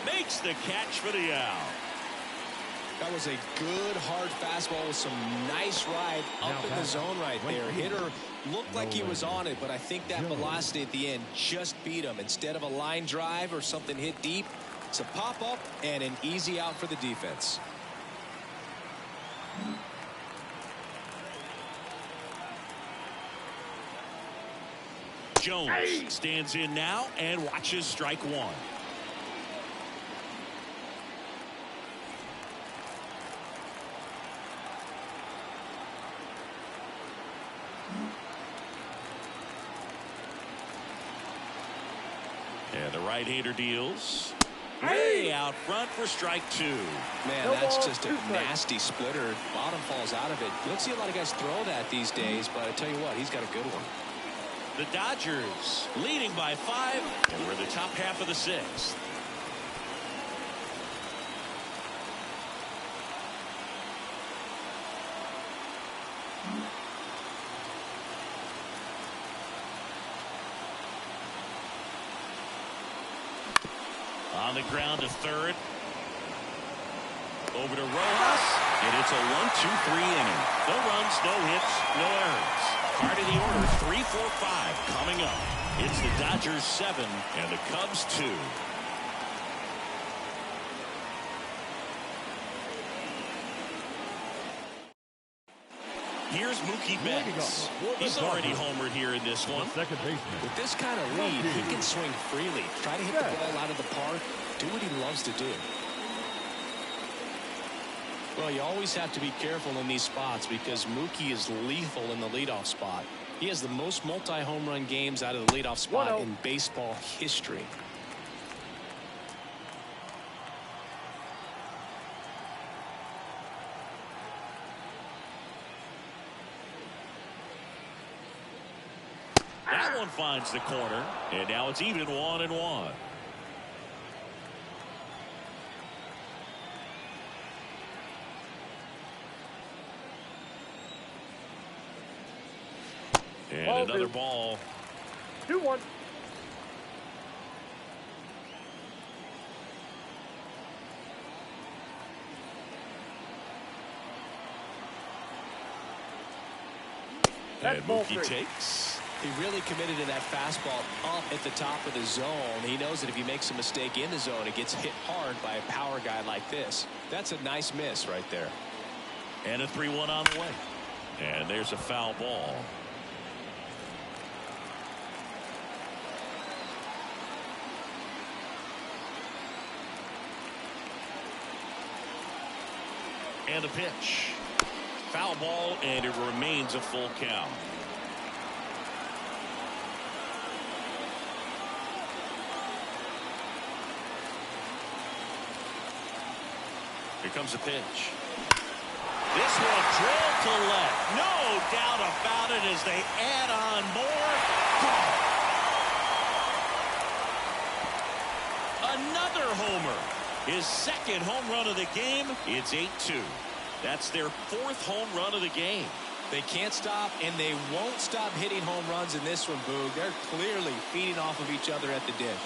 Makes the catch for the out. That was a good hard fastball with some nice ride up in the zone right there. Hitter looked like he was on it, but I think that velocity at the end just beat him. Instead of a line drive or something hit deep, it's a pop up and an easy out for the defense. Jones stands in now and watches strike one. And the right-hander deals. Way out front for strike two. Man, that's just a nasty splitter. Bottom falls out of it. You don't see a lot of guys throw that these days, but I tell you what, he's got a good one. The Dodgers leading by 5, and we're in the top half of the 6th. On the ground to third. Over to Rojas. And it's a 1-2-3 inning. No runs, no hits, no errors. Part of the order, 3-4-5 coming up. It's the Dodgers 7 and the Cubs 2. Here's Mookie Betts. He's already homered here in this one. Second baseman. With this kind of lead, he can swing freely. Try to hit the ball out of the park. Do what he loves to do. Well, you always have to be careful in these spots because Mookie is lethal in the leadoff spot. He has the most multi-home run games out of the leadoff spot in baseball history. That one finds the corner, and now it's even 1-1. And another ball. 2-1. That's And ball Mookie 3. takes. He really committed to that fastball up at the top of the zone. He knows that if he makes a mistake in the zone, it gets hit hard by a power guy like this. That's a nice miss right there. And a 3-1 on the way. And there's a foul ball. And a pitch. Foul ball, and it remains a full count. Here comes a pitch. This one drilled to left. No doubt about it as they add on more. Another homer. His second home run of the game. It's 8-2. That's their fourth home run of the game. They can't stop, and they won't stop hitting home runs in this one, Boog. They're clearly feeding off of each other at the dish.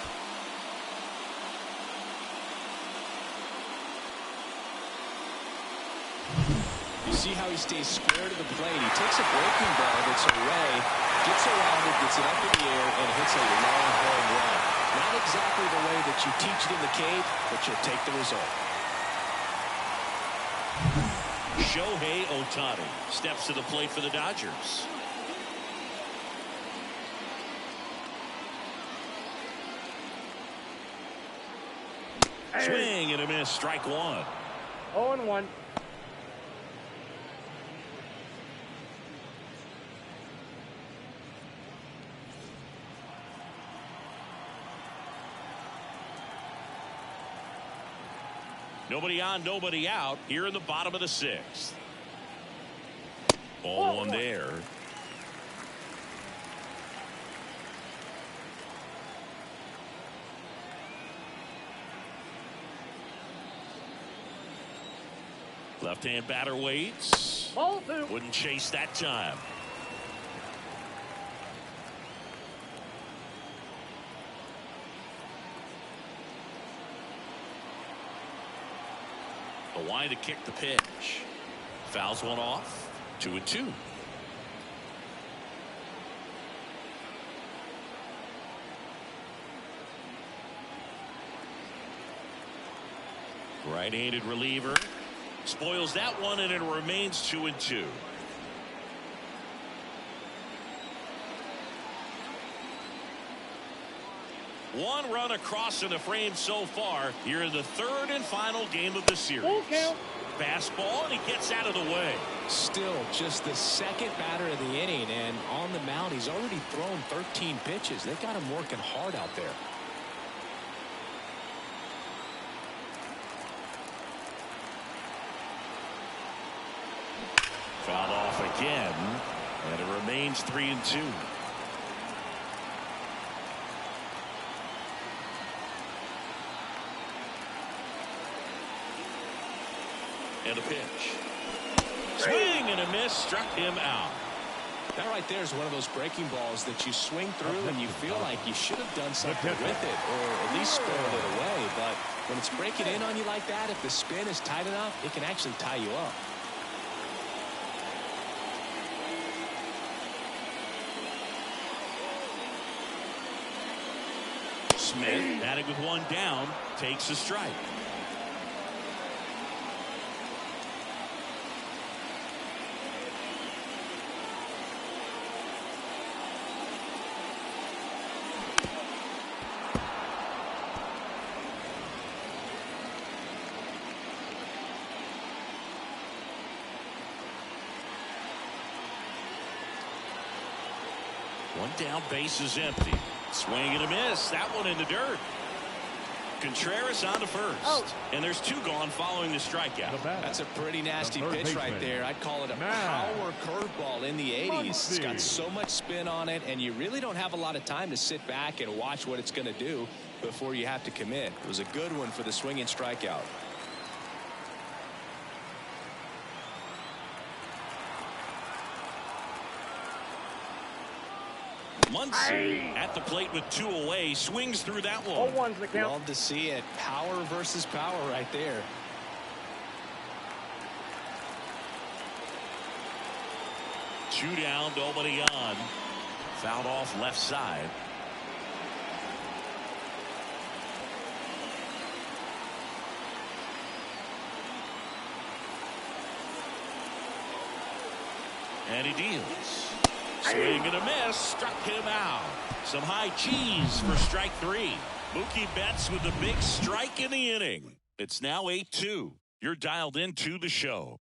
You see how he stays square to the plate. He takes a breaking ball that's away, gets around it, gets it up in the air, and hits a long home run. Not exactly the way that you teach it in the cage, but you'll take the result. Shohei Ohtani steps to the plate for the Dodgers. Swing and a miss. Strike one. 0-1. Nobody on, nobody out here in the bottom of the sixth. Ball one there. Left-hand batter waits. Ball 2. Wouldn't chase that time. The line to kick the pitch. Fouls one off. 2-2. Right-handed reliever. Spoils that one, and it remains 2-2. One run across in the frame so far here in the third and final game of the series. Full count. Fastball, and he gets out of the way. Still just the second batter of the inning, and on the mound he's already thrown 13 pitches. They've got him working hard out there. Fouled off again, and it remains 3-2. And a pitch. Swing and a miss, struck him out. That right there is one of those breaking balls that you swing through and you feel like you should have done something with it, or at least squared it away. But when it's breaking in on you like that, if the spin is tight enough, it can actually tie you up. Smith, batting with one down, takes a strike. One down, base is empty. Swing and a miss. That one in the dirt. Contreras on to first. Out. And there's two gone following the strikeout. That's a pretty nasty pitch right there. I'd call it a power curveball in the 80s. It's got so much spin on it, and you really don't have a lot of time to sit back and watch what it's going to do before you have to commit. It was a good one for the swinging strikeout. Muncy at the plate with two away, swings through that one. 0-1's the count. Love to see it. Power versus power right there. Two down, nobody on. Fouled off left side. And he deals. Swing and a miss. Struck him out. Some high cheese for strike three. Mookie Betts with the big strike in the inning. It's now 8-2. You're dialed into the show.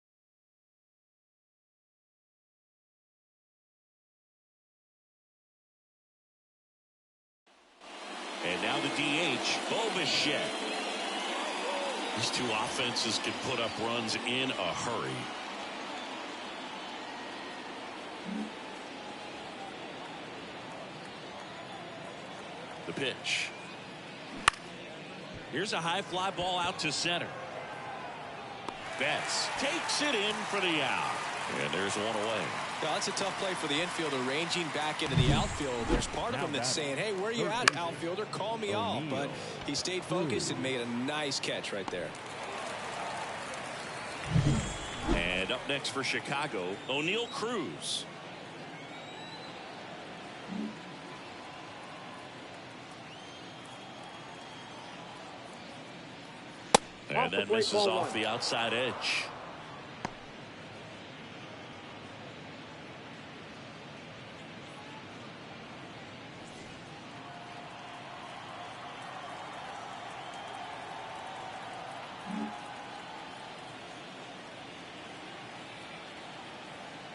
And now the DH, Bo Bichette. These two offenses can put up runs in a hurry. The pitch. Here's a high fly ball out to center. Betts takes it in for the out. And there's one away. Now, that's a tough play for the infielder, ranging back into the outfield. There's part of him that's saying, hey, where are you at, outfielder? Call me off. But he stayed focused and made a nice catch right there. And up next for Chicago, O'Neal Cruz. And that misses off the outside edge.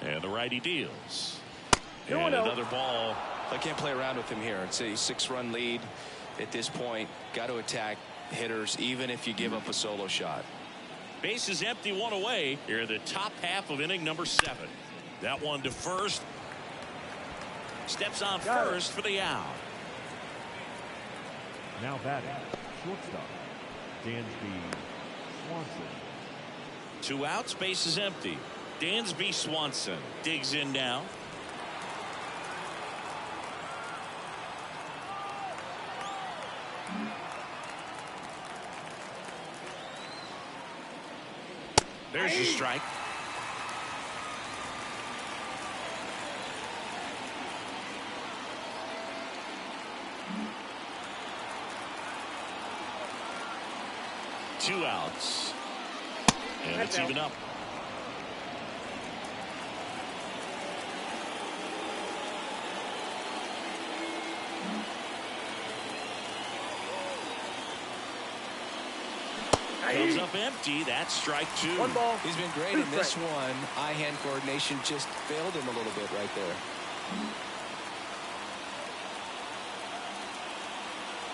And the righty deals. And another ball. I can't play around with him here. It's a 6-run lead at this point. Got to attack hitters, even if you give up a solo shot. Base is empty, one away. Here in the top half of inning number 7. That one to first. Steps on first for the out. Now batting, shortstop, Dansby Swanson. 2 outs, base is empty. Dansby Swanson digs in now. There's the strike. Two outs. And it's even up. Comes up empty. That's strike 2. One ball. He's been great in this one. Eye-hand coordination just failed him a little bit right there.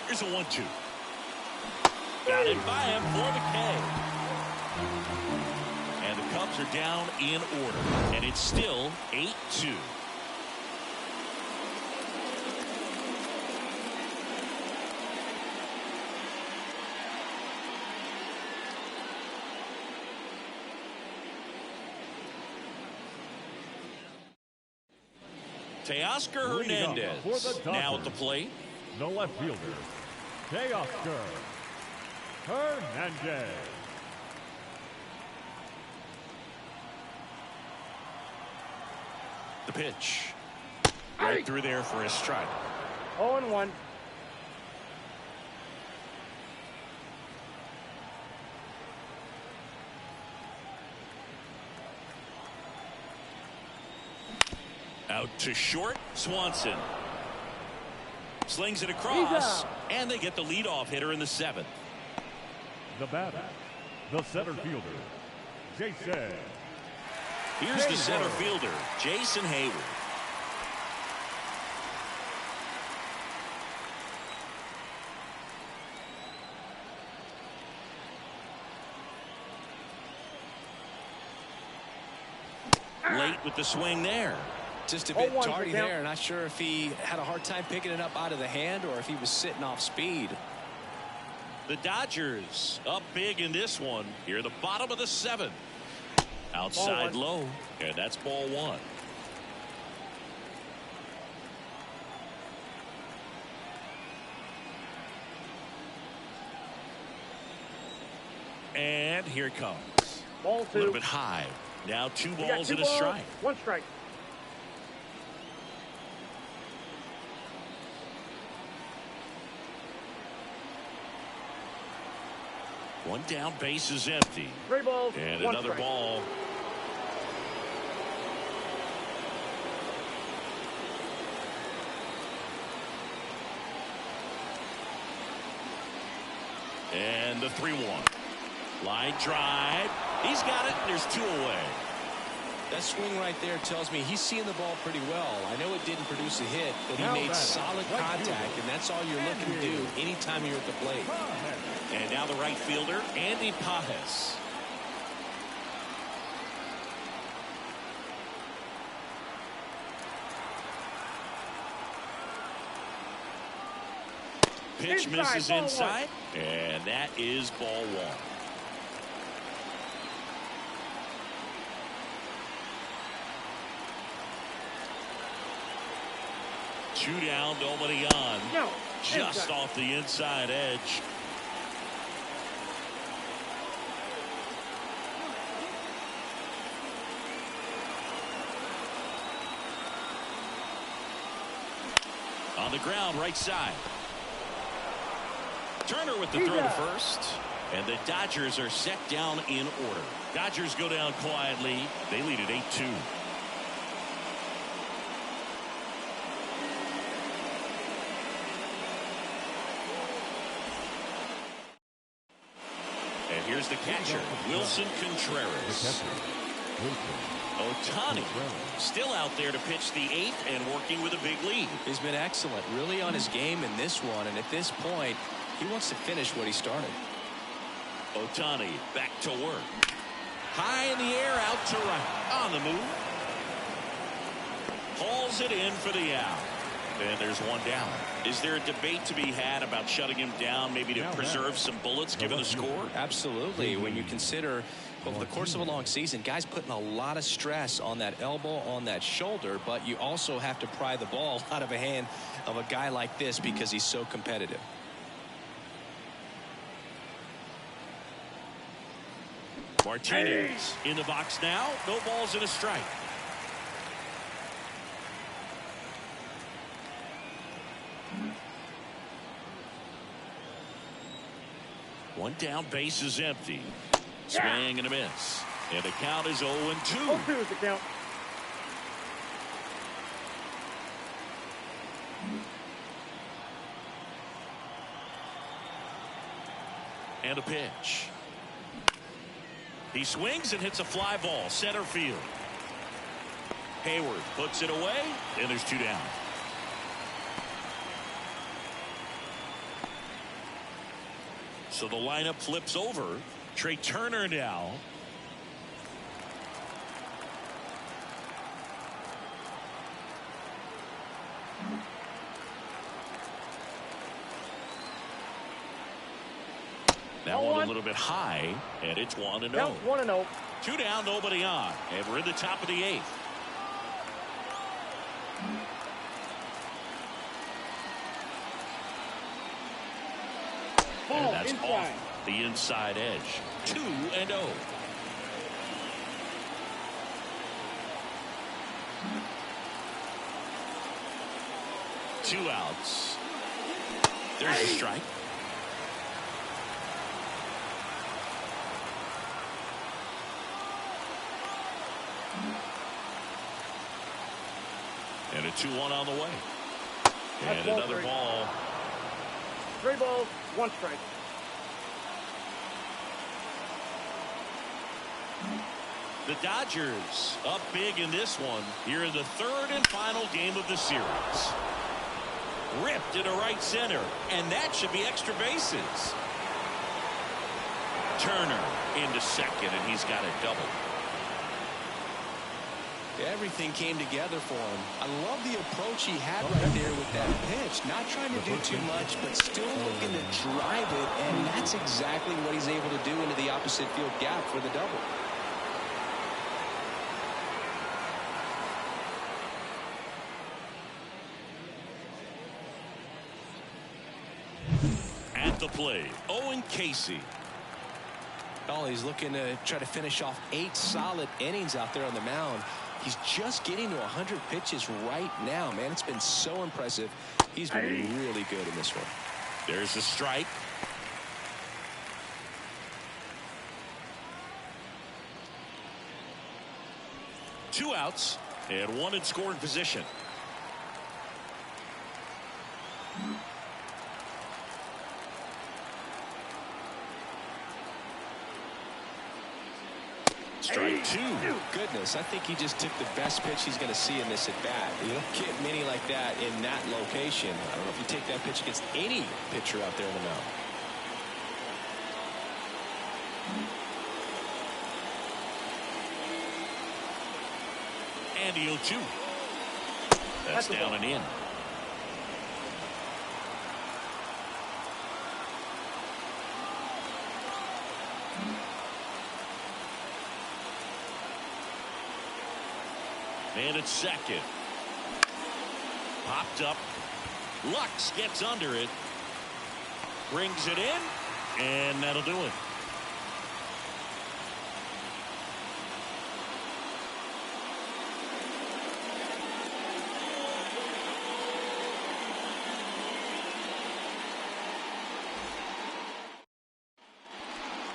Here's a 1-2. Got it by him for the K. And the Cubs are down in order. And it's still 8-2. Teoscar Hernandez now at the plate. The left fielder, Teoscar Hernandez. The pitch. Right through there for a strike. 0-1. Out to short, Swanson. Slings it across, and they get the leadoff hitter in the 7th. The batter, the center fielder, Jason. Here's the center fielder, Jason Hayward. Late with the swing there. Just a bit tardy there. Not sure if he had a hard time picking it up out of the hand or if he was sitting off speed. The Dodgers up big in this one. Here, the bottom of the 7th. Outside low, and that's ball 1. And here it comes. Ball 2. A little bit high. Now 2 balls and a strike. 1 strike. One down, base is empty. 3 balls, And 1 another strike. ball. And the 3-1. Line drive. He's got it. There's 2 away. That swing right there tells me he's seeing the ball pretty well. I know it didn't produce a hit, but he made solid contact, and that's all you're looking to do anytime you're at the plate. And now the right fielder, Andy Pajes. Pitch misses inside, and that is ball 1. Two down, nobody on. No. Just Inside. off the inside edge. On the ground, right side. Turner with the throw to first. And the Dodgers are set down in order. Dodgers go down quietly. They lead at 8-2. And here's the catcher, Wilson Contreras. Ohtani still out there to pitch the 8th and working with a big lead. He's been excellent, really on his game in this one, and at this point, he wants to finish what he started. Ohtani back to work. High in the air, out to right. On the move. Hauls it in for the out. And there's 1 down. Is there a debate to be had about shutting him down, maybe to preserve some bullets given the score? Absolutely. When you consider over the course of a long season, guys putting a lot of stress on that elbow, on that shoulder, but you also have to pry the ball out of a hand of a guy like this because he's so competitive. Martinez in the box now. No balls and a strike. One down, base is empty. Swing and a miss. And the count is 0-2. 0-2 is the count. And a pitch. He swings and hits a fly ball, center field. Hayward puts it away, and there's 2 down. So the lineup flips over. Trey Turner now. That one a little bit high, and it's 1-0. Count 1-0. 2 down, nobody on, and we're in the top of the 8th. Ball And that's inside. off the inside edge. 2-0. Two outs. There's a strike. And a 2-1 on the way. And another ball. 3 balls, 1 strike. The Dodgers up big in this one here in the 3rd and final game of the series. Ripped into right center, and that should be extra bases. Turner into second, and he's got a double. Everything came together for him. I love the approach he had right there with that pitch. Not trying to do too much, but still looking to drive it, and that's exactly what he's able to do into the opposite field gap for the double. At the plate, Owen Casey. Oh, he's looking to try to finish off 8 solid innings out there on the mound. He's just getting to 100 pitches right now, man. It's been so impressive. He's been really good in this one. There's a strike. 2 outs and 1 in scoring position. Strike 2. Goodness, I think he just took the best pitch he's going to see in this at bat. You don't get many like that in that location. I don't know if you take that pitch against any pitcher out there in the mound. And the 0-2. That's down and in. And it's second. Popped up. Lux gets under it. Brings it in. And that'll do it.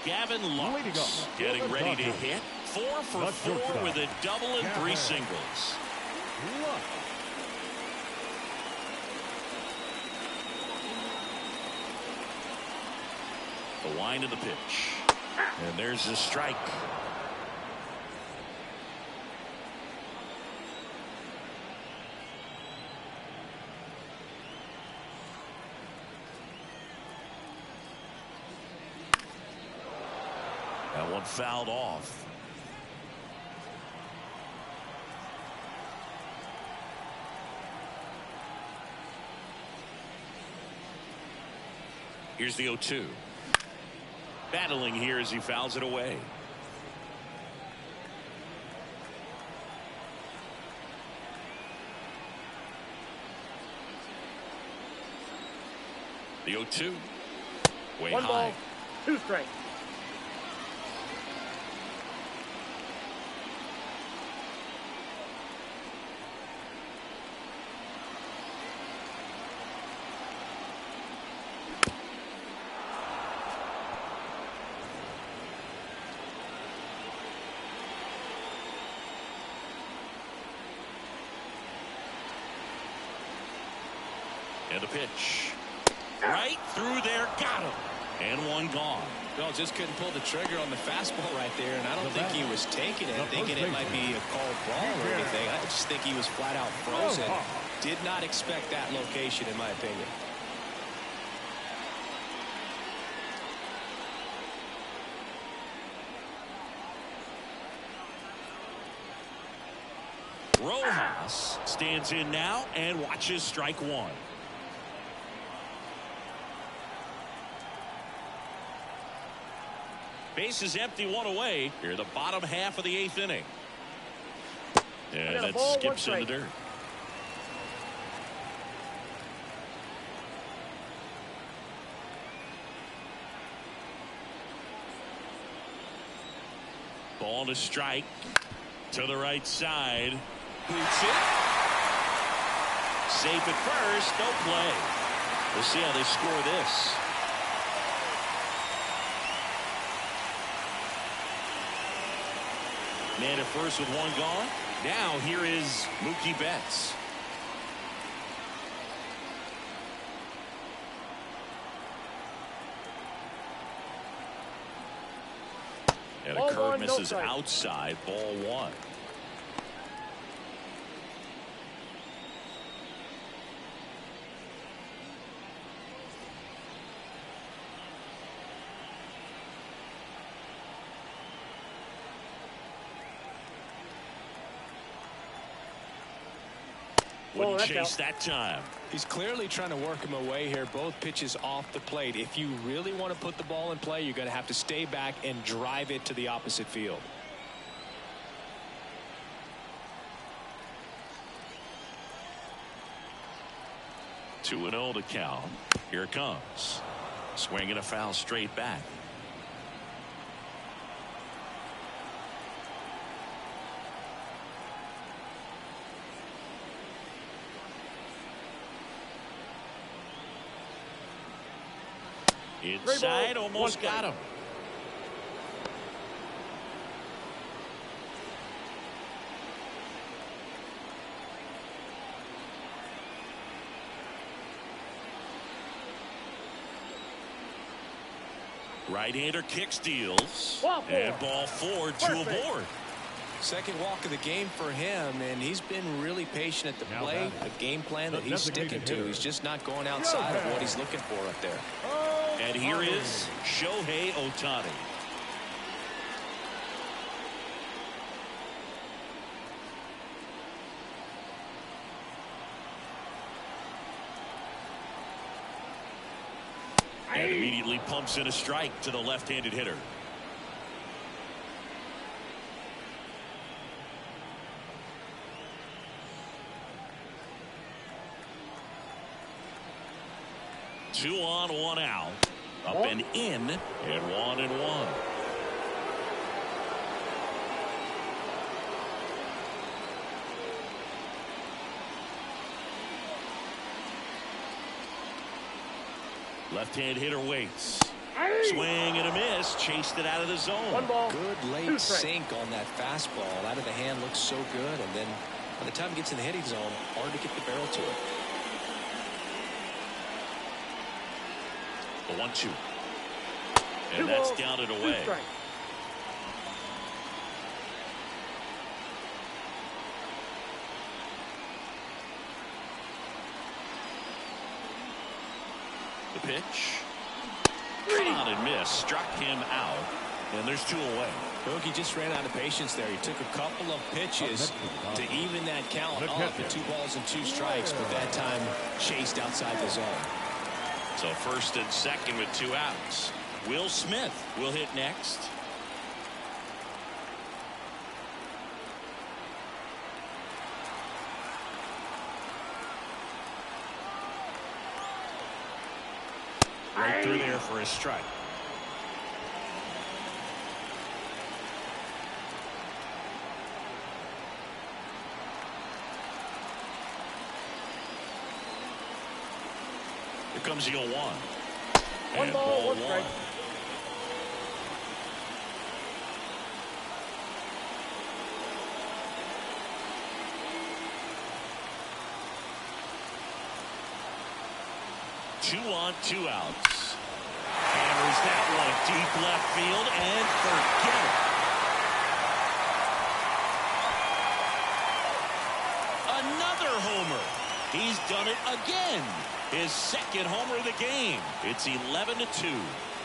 Gavin Lux getting ready to hit. 4 for 4 with a double and 3 singles. The wind of the pitch. And there's the strike. That one fouled off. Here's the 0-2. Battling here as he fouls it away. The 0-2. Way 1 high. ball, 2 strikes. And a pitch. Right through there. Got him. And 1 gone. Well, just couldn't pull the trigger on the fastball right there, and I don't think he was taking it, thinking it might be a called ball or anything. I just think he was flat out frozen. Did not expect that location, in my opinion. Rojas stands in now and watches strike 1. Base is empty, 1 away. Here, the bottom half of the 8th inning. And that skips in the dirt. Ball to strike. To the right side. Boots it. Safe at first. No play. We'll see how they score this. Man at first with 1 gone. Now here is Mookie Betts. And a curve misses outside. Ball 1. Wouldn't chase that time. He's clearly trying to work him away here. Both pitches off the plate. If you really want to put the ball in play, you're going to have to stay back and drive it to the opposite field. Two and 0 to count. Here it comes. Swinging a foul straight back. Inside, almost got him. Right-hander kick steals. Ball four. And ball 4, 2 aboard. Second walk of the game for him, and he's been really patient at the Now plate. batting. A game plan that The he's sticking designated to. hitter. He's just not going outside of what he's looking for up there. And here is Shohei Ohtani. And immediately pumps in a strike to the left-handed hitter. Two on, one out. Up and in, and 1-1. Left-hand hitter waits. Swing and a miss. Chased it out of the zone. 1 ball. Good late sink on that fastball. Out of the hand looks so good, and then by the time it gets in the hitting zone, hard to get the barrel to it. The 1-2. 2 And that's balls, down and 2 away. strikes. The pitch. On and miss. Struck him out. And there's 2 away. Bogey just ran out of patience there. He took a couple of pitches to even that count up at 2 balls and 2 strikes, but that time chased outside the zone. So first and second with 2 outs. Will Smith will hit next. Right through there for a strike. Here comes the 0-1. 1 ball, 1 strike. Two on, 2 outs. Hammers that one deep left field and forget it. Another homer. He's done it again. His second homer of the game. It's 11-2.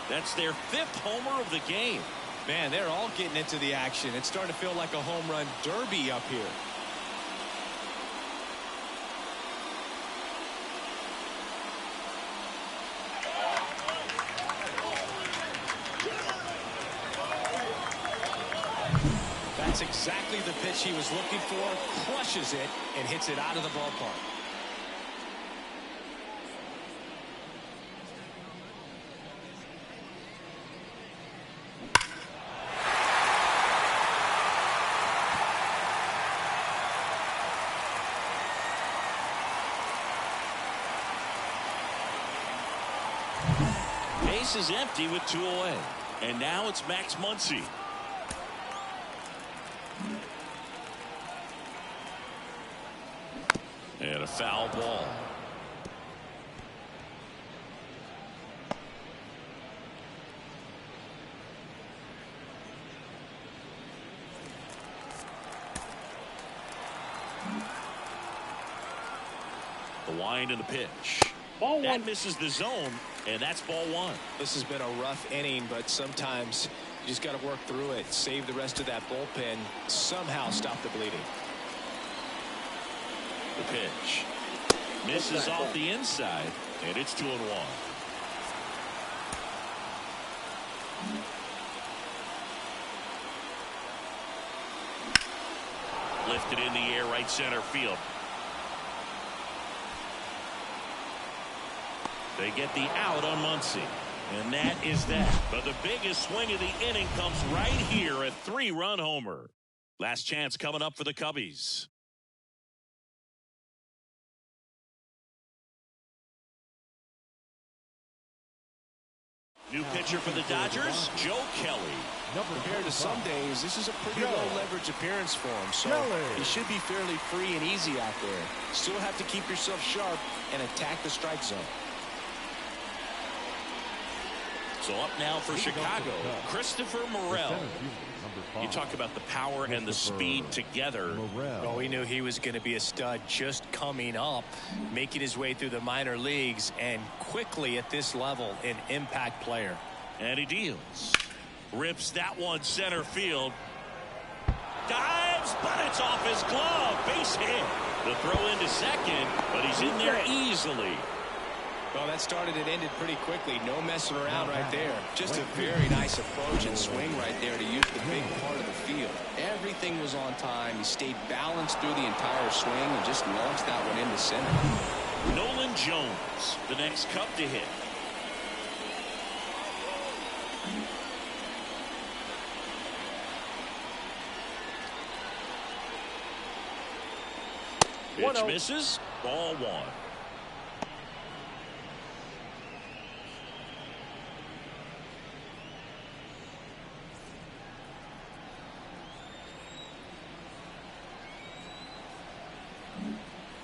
That's their 5th homer of the game. Man, they're all getting into the action. It's starting to feel like a home run derby up here. That's exactly the pitch he was looking for. Crushes it and hits it out of the ballpark. Base is empty with 2 away. And now it's Max Muncy. And a foul ball. The wind and the pitch. Ball That 1. misses the zone, and that's ball 1. This has been a rough inning, but sometimes you just got to work through it, save the rest of that bullpen, somehow stop the bleeding. The pitch misses off the inside, and it's 2-1. Lifted in the air, right center field. They get the out on Muncy. And that is that. But the biggest swing of the inning comes right here, a 3-run homer. Last chance coming up for the Cubbies. New pitcher for the Dodgers, Joe Kelly. Compared to some days, this is a pretty low leverage appearance for him, so he should be fairly free and easy out there. Still have to keep yourself sharp and attack the strike zone. So up now for Chicago, Christopher Morel. You talk about the power and the speed together. Well, we knew he was going to be a stud just coming up, making his way through the minor leagues, and quickly at this level, an impact player. And he deals. Rips that one center field. Dives, but it's off his glove. Base hit. The throw into second, but he's in there easily. Well, that started and ended pretty quickly. No messing around right there. Just a very nice approach and swing right there to use the big part of the field. Everything was on time. He stayed balanced through the entire swing and just launched that one into center. Nolan Jones, the next Cub to hit. Pitch misses. Ball one.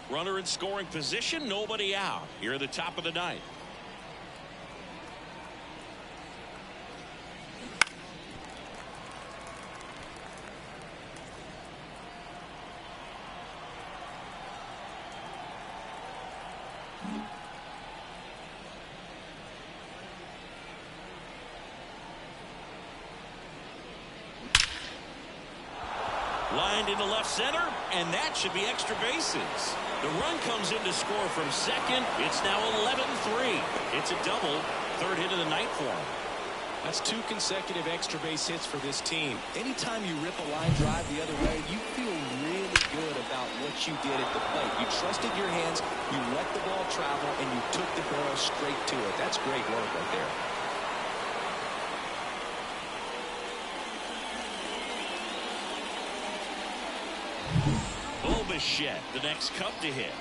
Runner in scoring position, nobody out. Here at the top of the ninth. Lined into left center, and that should be extra bases. The run comes in to score from second. It's now 11-3. It's a double. Third hit of the night for him. That's 2 consecutive extra base hits for this team. Anytime you rip a line drive the other way, you feel really good about what you did at the plate. You trusted your hands, you let the ball travel, and you took the barrel straight to it. That's great work right there. Bichette, the next Cub to hit.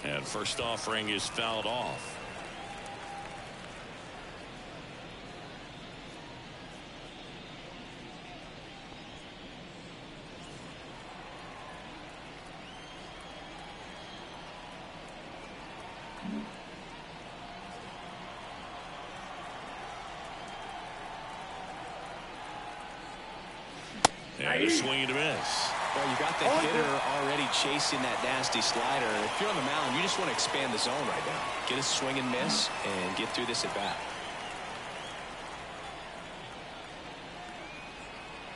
And first offering is fouled off. And a swing and a miss. Well, you got the hitter already chasing that nasty slider. If you're on the mound, you just want to expand the zone right now. Get a swing and miss and get through this at bat.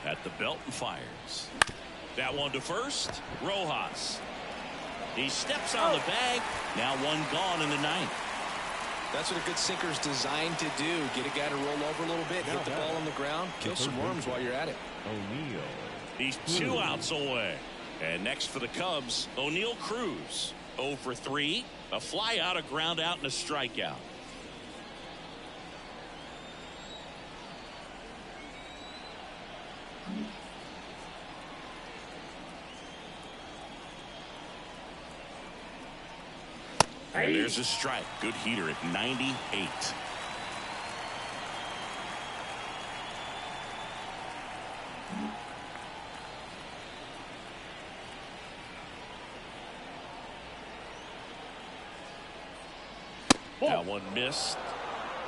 At the belt and fires. That one to first. Rojas. He steps on the bag. Now one gone in the ninth. That's what a good sinker's designed to do. Get a guy to roll over a little bit, hit the ball on the ground, kill some worms while you're at it. O'Neill. He's 2 outs away. And next for the Cubs, O'Neill Cruz. 0 for 3. A fly out, a ground out, and a strikeout. And there's a strike. Good heater at 98. That one missed.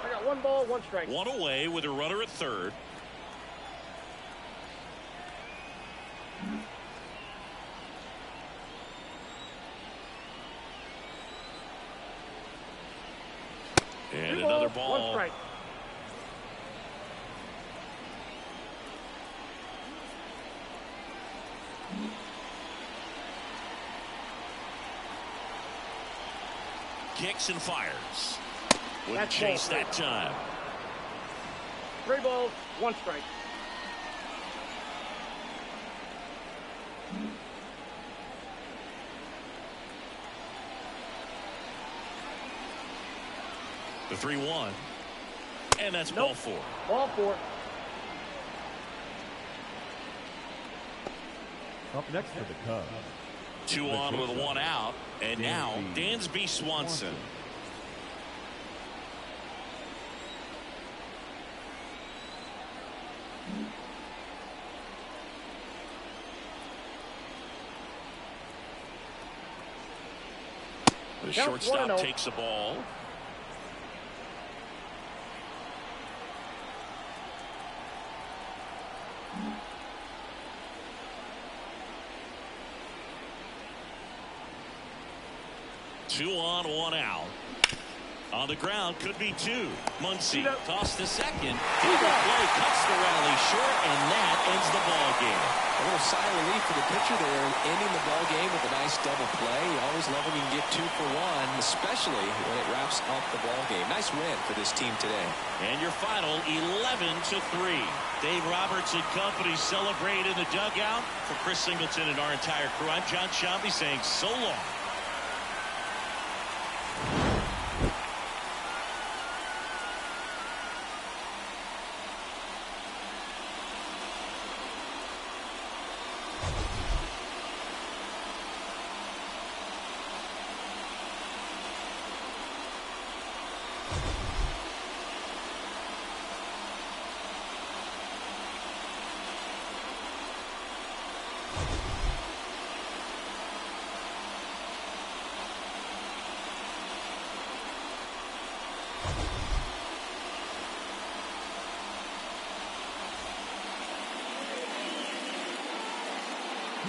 I got 1 ball, 1 strike. 1 away with a runner at third. And 2 another balls, ball. 1 strike. Kicks and fires. Wouldn't That's chase ball that time. 3 balls, 1 strike. The 3-1. And that's ball 4. Ball 4. Up next for the Cubs. 2 on with 1 out. And now Dansby Swanson. The Count shortstop 1-0. takes the ball. Two on, one out. On the ground, could be two. Muncy tossed to second. Big play, cuts the rally short, and that ends the ball game. A little sigh of relief for the pitcher there, ending the ball game with a nice double play. You always love when you can get 2 for 1, especially when it wraps up the ball game. Nice win for this team today. And your final, 11-3. Dave Roberts and company celebrate in the dugout. For Chris Singleton and our entire crew, I'm John Shambi saying so long.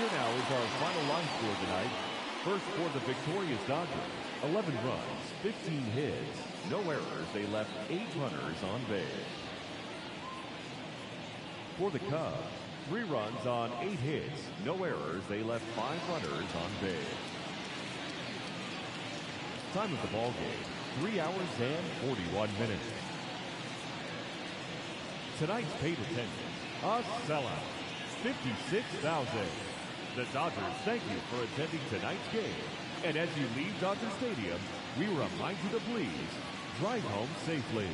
Here now is our final line score tonight. First for the victorious Dodgers, 11 runs, 15 hits, no errors. They left 8 runners on base. For the Cubs, 3 runs on 8 hits, no errors. They left 5 runners on base. Time of the ball game, 3 hours and 41 minutes. Tonight's paid attendance, a sellout, 56,000. The Dodgers thank you for attending tonight's game. And as you leave Dodger Stadium, we remind you to please drive home safely.